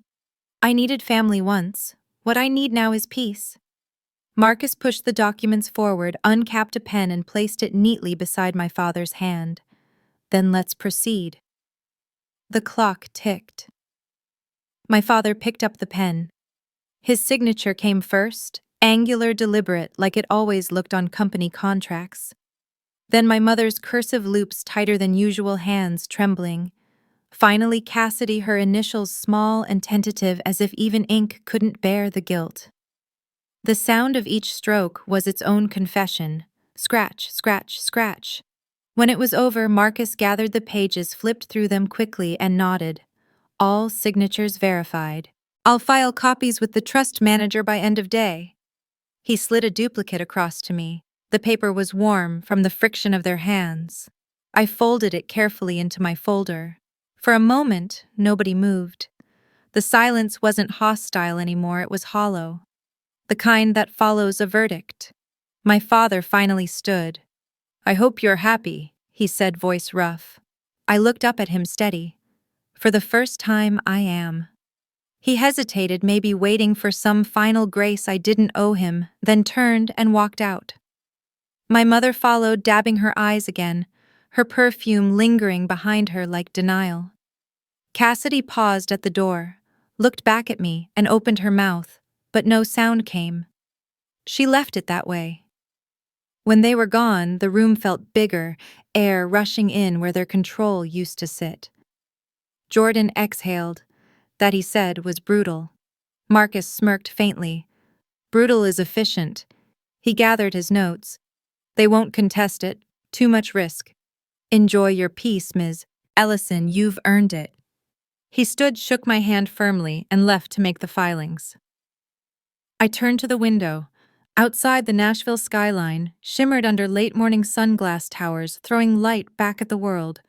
I needed family once. What I need now is peace. Marcus pushed the documents forward, uncapped a pen, and placed it neatly beside my father's hand. Then let's proceed. The clock ticked. My father picked up the pen. His signature came first, angular, deliberate, like it always looked on company contracts. Then my mother's cursive loops, tighter than usual, hands trembling. Finally, Cassidy, her initials small and tentative, as if even ink couldn't bear the guilt. The sound of each stroke was its own confession. Scratch, scratch, scratch. When it was over, Marcus gathered the pages, flipped through them quickly, and nodded. All signatures verified. I'll file copies with the trust manager by end of day. He slid a duplicate across to me. The paper was warm from the friction of their hands. I folded it carefully into my folder. For a moment, nobody moved. The silence wasn't hostile anymore, it was hollow. The kind that follows a verdict. My father finally stood. "I hope you're happy," he said, voice rough. I looked up at him steady. "For the first time, I am." He hesitated, maybe waiting for some final grace I didn't owe him, then turned and walked out. My mother followed, dabbing her eyes again, her perfume lingering behind her like denial. Cassidy paused at the door, looked back at me, and opened her mouth, but no sound came. She left it that way. When they were gone, the room felt bigger, air rushing in where their control used to sit. Jordan exhaled. That, he said, was brutal. Marcus smirked faintly. Brutal is efficient. He gathered his notes. They won't contest it. Too much risk. Enjoy your peace, Ms. Ellison, you've earned it. He stood, shook my hand firmly, and left to make the filings. I turned to the window. Outside, the Nashville skyline shimmered under late-morning sunglass towers, throwing light back at the world.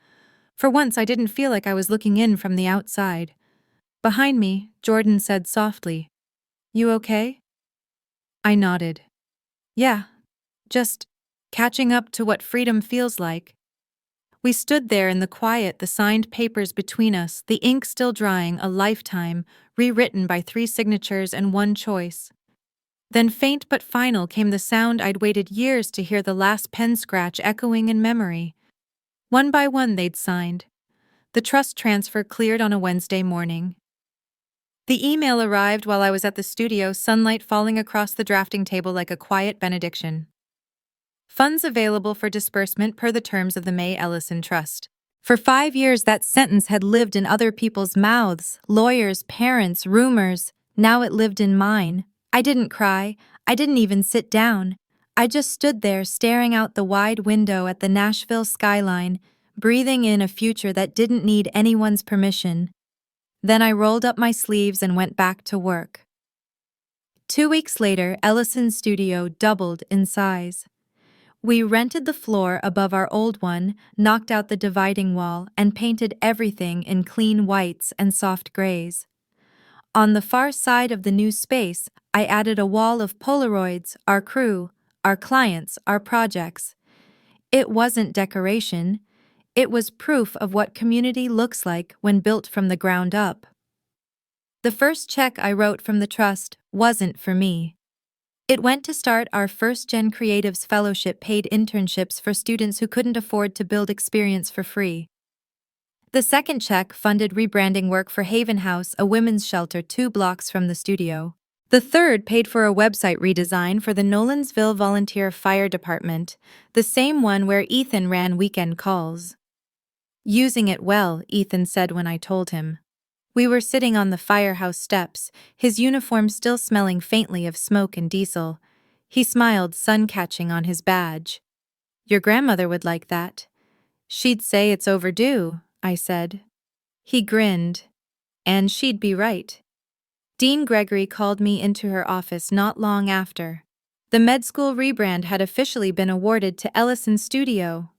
For once, I didn't feel like I was looking in from the outside. Behind me, Jordan said softly, "You okay?" I nodded. "Yeah, just catching up to what freedom feels like." We stood there in the quiet, the signed papers between us, the ink still drying, a lifetime, rewritten by 3 signatures and 1 choice. Then faint but final came the sound I'd waited years to hear, the last pen scratch echoing in memory. One by one they'd signed. The trust transfer cleared on a Wednesday morning. The email arrived while I was at the studio, sunlight falling across the drafting table like a quiet benediction. Funds available for disbursement per the terms of the May Ellison Trust. For 5 years that sentence had lived in other people's mouths, lawyers, parents, rumors. Now it lived in mine. I didn't cry. I didn't even sit down. I just stood there staring out the wide window at the Nashville skyline, breathing in a future that didn't need anyone's permission. Then I rolled up my sleeves and went back to work. 2 weeks later, Ellison's studio doubled in size. We rented the floor above our old one, knocked out the dividing wall, and painted everything in clean whites and soft grays. On the far side of the new space, I added a wall of Polaroids, our crew, our clients, our projects. It wasn't decoration. It was proof of what community looks like when built from the ground up. The first check I wrote from the trust wasn't for me. It went to start our first-gen Creatives Fellowship, paid internships for students who couldn't afford to build experience for free. The second check funded rebranding work for Haven House, a women's shelter 2 blocks from the studio. The third paid for a website redesign for the Nolensville Volunteer Fire Department, the same one where Ethan ran weekend calls. "Using it well," Ethan said when I told him. We were sitting on the firehouse steps, his uniform still smelling faintly of smoke and diesel. He smiled, sun catching on his badge. "Your grandmother would like that." "She'd say it's overdue," I said. He grinned. "And she'd be right." Dean Gregory called me into her office not long after. The med school rebrand had officially been awarded to Ellison Studio.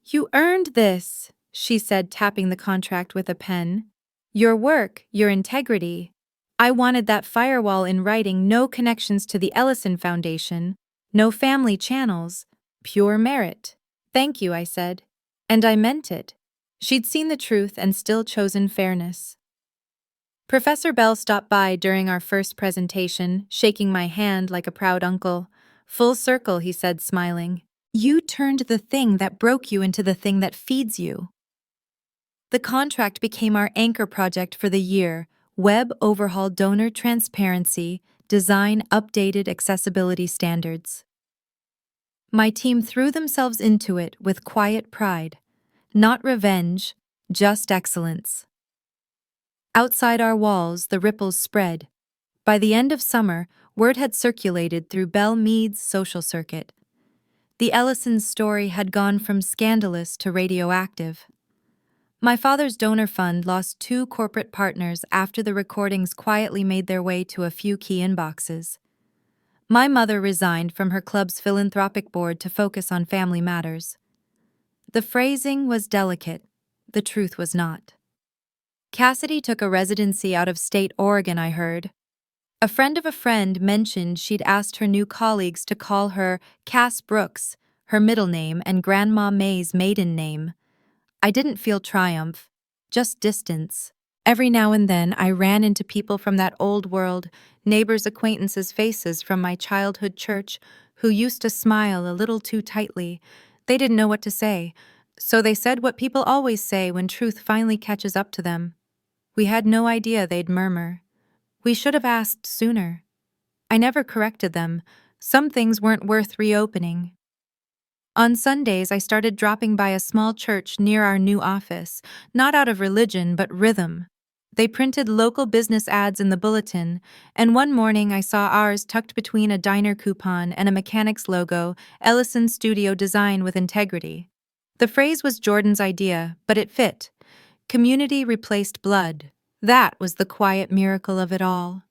"You earned this," she said, tapping the contract with a pen. "Your work, your integrity. I wanted that firewall in writing, no connections to the Ellison Foundation, no family channels, pure merit." "Thank you," I said. And I meant it. She'd seen the truth and still chosen fairness. Professor Bell stopped by during our first presentation, shaking my hand like a proud uncle. "Full circle," he said, smiling. "You turned the thing that broke you into the thing that feeds you." The contract became our anchor project for the year: web overhaul, donor transparency, design updated accessibility standards. My team threw themselves into it with quiet pride. Not revenge, just excellence. Outside our walls, the ripples spread. By the end of summer, word had circulated through Belle Meade's social circuit. The Ellison's story had gone from scandalous to radioactive. My father's donor fund lost 2 corporate partners after the recordings quietly made their way to a few key inboxes. My mother resigned from her club's philanthropic board to focus on family matters. The phrasing was delicate, the truth was not. Cassidy took a residency out of state Oregon, I heard. A friend of a friend mentioned she'd asked her new colleagues to call her Cass Brooks, her middle name, and Grandma May's maiden name. I didn't feel triumph, just distance. Every now and then I ran into people from that old world, neighbors' acquaintances' faces from my childhood church, who used to smile a little too tightly. They didn't know what to say, so they said what people always say when truth finally catches up to them. We had no idea they'd murmur. We should have asked sooner. I never corrected them. Some things weren't worth reopening. On Sundays, I started dropping by a small church near our new office, not out of religion, but rhythm. They printed local business ads in the bulletin, and one morning I saw ours tucked between a diner coupon and a mechanic's logo, Ellison Studio Design with Integrity. The phrase was Jordan's idea, but it fit. Community replaced blood. That was the quiet miracle of it all.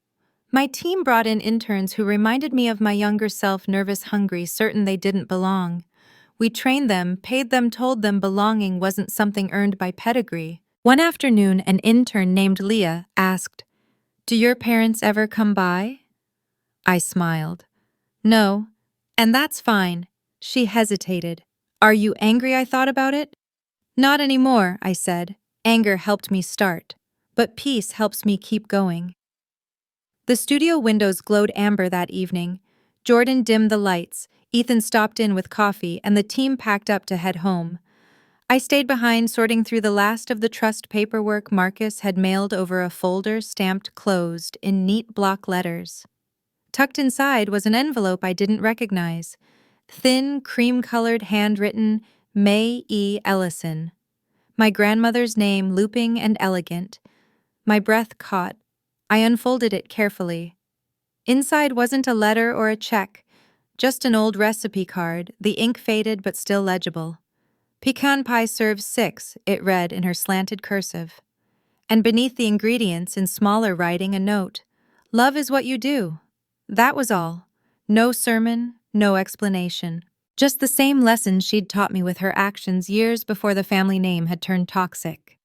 My team brought in interns who reminded me of my younger self, nervous, hungry, certain they didn't belong. We trained them, paid them, told them belonging wasn't something earned by pedigree. One afternoon, an intern named Leah asked, "Do your parents ever come by?" I smiled. "No, and that's fine." She hesitated. "Are you angry I thought about it?" "Not anymore," I said. Anger helped me start, but peace helps me keep going. The studio windows glowed amber that evening. Jordan dimmed the lights, Ethan stopped in with coffee, and the team packed up to head home. I stayed behind, sorting through the last of the trust paperwork Marcus had mailed over a folder stamped closed in neat block letters. Tucked inside was an envelope I didn't recognize. Thin, cream-colored, handwritten, May E. Ellison. My grandmother's name looping and elegant. My breath caught. I unfolded it carefully. Inside wasn't a letter or a check, just an old recipe card, the ink faded but still legible. "Pecan pie serves 6, it read in her slanted cursive. And beneath the ingredients, in smaller writing, a note. "Love is what you do." That was all. No sermon, no explanation. Just the same lesson she'd taught me with her actions years before the family name had turned toxic.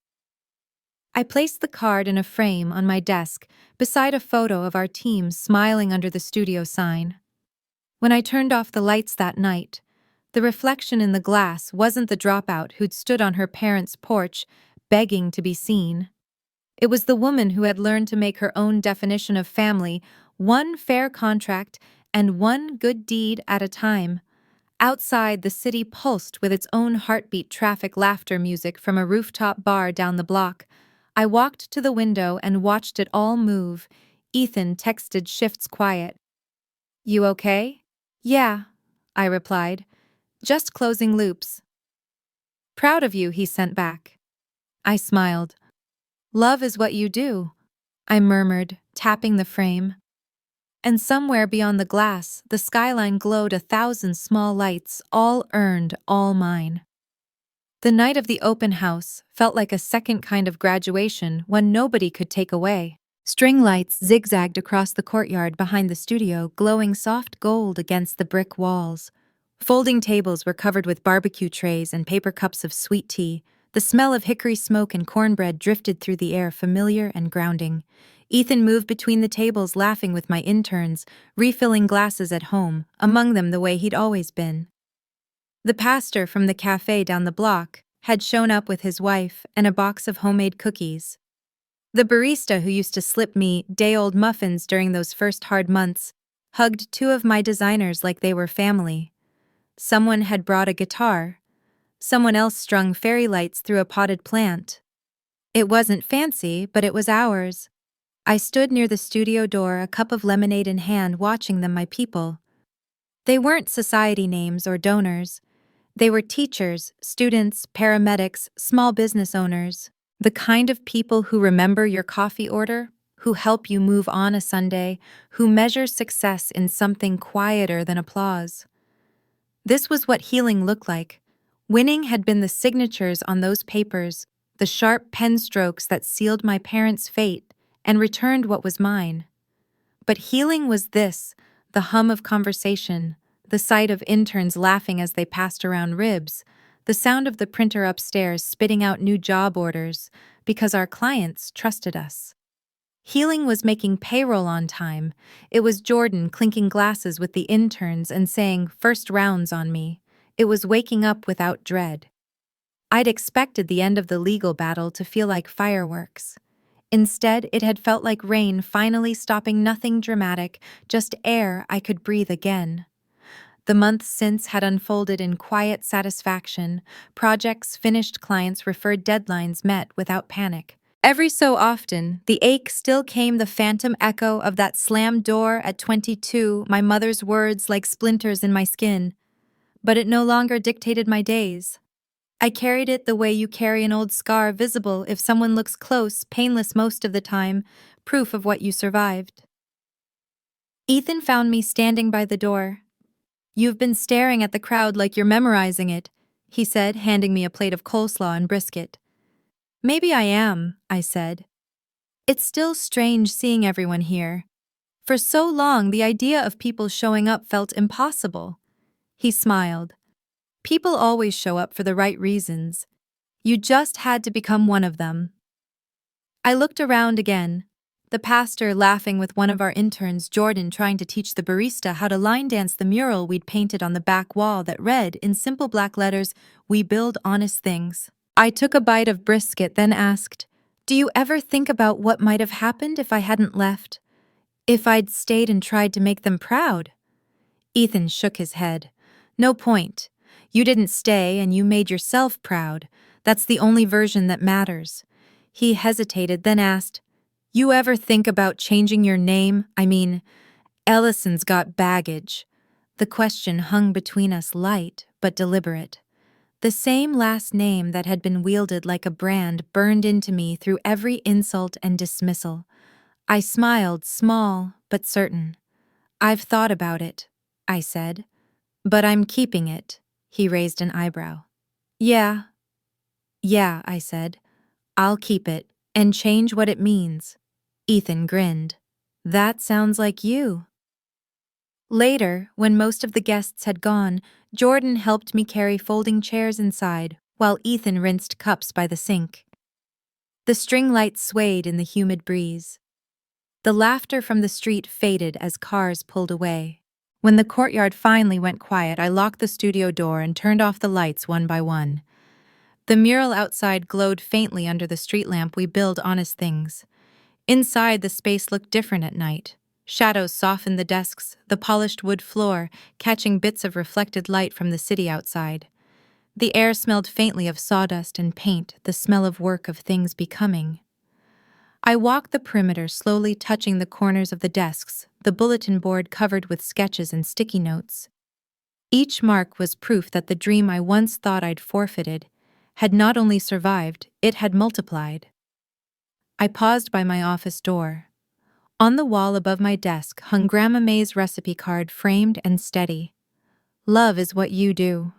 I placed the card in a frame on my desk, beside a photo of our team smiling under the studio sign. When I turned off the lights that night, the reflection in the glass wasn't the dropout who'd stood on her parents' porch, begging to be seen. It was the woman who had learned to make her own definition of family, one fair contract and one good deed at a time. Outside, the city pulsed with its own heartbeat, traffic, laughter, music from a rooftop bar down the block. I walked to the window and watched it all move. Ethan texted shifts quiet. "You okay?" "Yeah," I replied. "Just closing loops." "Proud of you," he sent back. I smiled. "Love is what you do," I murmured, tapping the frame. And somewhere beyond the glass, the skyline glowed 1,000 small lights, all earned, all mine. The night of the open house felt like a second kind of graduation one nobody could take away. String lights zigzagged across the courtyard behind the studio, glowing soft gold against the brick walls. Folding tables were covered with barbecue trays and paper cups of sweet tea. The smell of hickory smoke and cornbread drifted through the air, familiar and grounding. Ethan moved between the tables, laughing with my interns, refilling glasses at home, among them the way he'd always been. The pastor from the cafe down the block had shown up with his wife and a box of homemade cookies. The barista who used to slip me day-old muffins during those first hard months hugged 2 of my designers like they were family. Someone had brought a guitar. Someone else strung fairy lights through a potted plant. It wasn't fancy, but it was ours. I stood near the studio door, a cup of lemonade in hand, watching them, my people. They weren't society names or donors. They were teachers, students, paramedics, small business owners. The kind of people who remember your coffee order, who help you move on a Sunday, who measure success in something quieter than applause. This was what healing looked like. Winning had been the signatures on those papers, the sharp pen strokes that sealed my parents' fate and returned what was mine. But healing was this: the hum of conversation, the sight of interns laughing as they passed around ribs, the sound of the printer upstairs spitting out new job orders because our clients trusted us. Healing was making payroll on time. It was Jordan clinking glasses with the interns and saying "first rounds" on me. It was waking up without dread. I'd expected the end of the legal battle to feel like fireworks. Instead, it had felt like rain finally stopping, nothing dramatic, just air I could breathe again. The months since had unfolded in quiet satisfaction, projects finished, clients referred, deadlines met without panic. Every so often, the ache still came, the phantom echo of that slammed door at 22, my mother's words like splinters in my skin. But it no longer dictated my days. I carried it the way you carry an old scar, visible if someone looks close, painless most of the time, proof of what you survived. Ethan found me standing by the door. "You've been staring at the crowd like you're memorizing it," he said, handing me a plate of coleslaw and brisket. "Maybe I am," I said. "It's still strange seeing everyone here. For so long, the idea of people showing up felt impossible." He smiled. "People always show up for the right reasons. You just had to become one of them." I looked around again. The pastor laughing with one of our interns, Jordan, trying to teach the barista how to line dance the mural we'd painted on the back wall that read, in simple black letters, "We build honest things." I took a bite of brisket, then asked, "Do you ever think about what might have happened if I hadn't left? If I'd stayed and tried to make them proud?" Ethan shook his head. "No point. You didn't stay and you made yourself proud. That's the only version that matters." He hesitated, then asked, "You ever think about changing your name? I mean, Ellison's got baggage." The question hung between us, light but deliberate. The same last name that had been wielded like a brand burned into me through every insult and dismissal. I smiled, small but certain. "I've thought about it," I said. "But I'm keeping it." He raised an eyebrow. Yeah, I said. "I'll keep it, and change what it means." Ethan grinned. "That sounds like you." Later, when most of the guests had gone, Jordan helped me carry folding chairs inside, while Ethan rinsed cups by the sink. The string lights swayed in the humid breeze. The laughter from the street faded as cars pulled away. When the courtyard finally went quiet, I locked the studio door and turned off the lights one by one. The mural outside glowed faintly under the street lamp we build honest things. Inside, the space looked different at night. Shadows softened the desks, the polished wood floor, catching bits of reflected light from the city outside. The air smelled faintly of sawdust and paint, the smell of work, of things becoming. I walked the perimeter, slowly touching the corners of the desks, the bulletin board covered with sketches and sticky notes. Each mark was proof that the dream I once thought I'd forfeited had not only survived, it had multiplied. I paused by my office door. On the wall above my desk hung Grandma May's recipe card, framed and steady. "Love is what you do."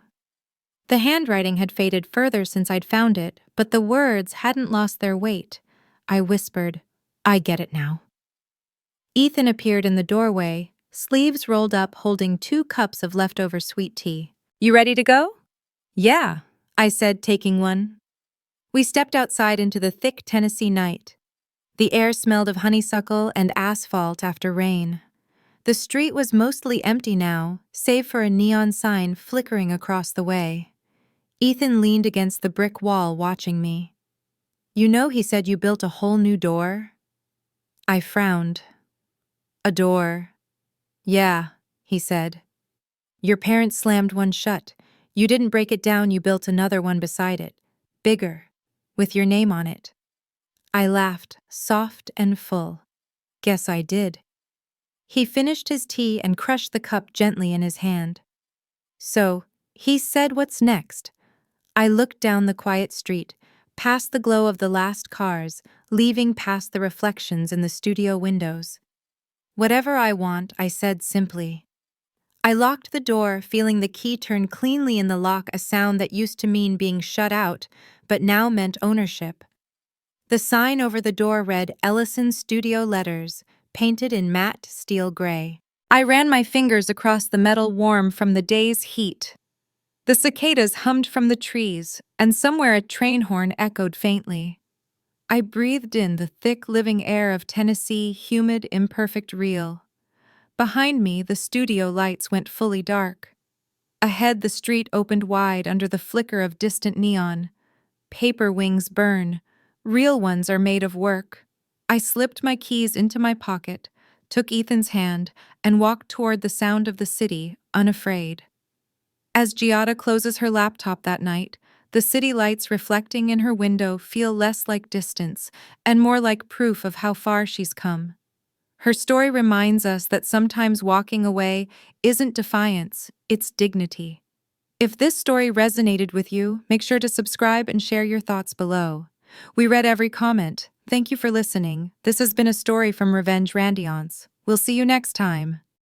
The handwriting had faded further since I'd found it, but the words hadn't lost their weight. I whispered, "I get it now." Ethan appeared in the doorway, sleeves rolled up, holding 2 cups of leftover sweet tea. "You ready to go?" "Yeah," I said, taking one. We stepped outside into the thick Tennessee night. The air smelled of honeysuckle and asphalt after rain. The street was mostly empty now, save for a neon sign flickering across the way. Ethan leaned against the brick wall, watching me. "You know, he said you built a whole new door?" I frowned. "A door." "Yeah," he said. "Your parents slammed one shut. You didn't break it down, you built another one beside it. Bigger, with your name on it." I laughed, soft and full. "Guess I did." He finished his tea and crushed the cup gently in his hand. "So," he said, "what's next?" I looked down the quiet street, past the glow of the last cars, leaving past the reflections in the studio windows. "Whatever I want," I said simply. I locked the door, feeling the key turn cleanly in the lock, a sound that used to mean being shut out, but now meant ownership. The sign over the door read Ellison Studio letters, painted in matte steel gray. I ran my fingers across the metal, warm from the day's heat. The cicadas hummed from the trees, and somewhere a train horn echoed faintly. I breathed in the thick, living air of Tennessee, humid, imperfect, real. Behind me, the studio lights went fully dark. Ahead, the street opened wide under the flicker of distant neon. Paper wings burn. Real ones are made of work. I slipped my keys into my pocket, took Ethan's hand, and walked toward the sound of the city, unafraid. As Giada closes her laptop that night, the city lights reflecting in her window feel less like distance and more like proof of how far she's come. Her story reminds us that sometimes walking away isn't defiance, it's dignity. If this story resonated with you, make sure to subscribe and share your thoughts below. We read every comment. Thank you for listening. This has been a story from Radiance. We'll see you next time.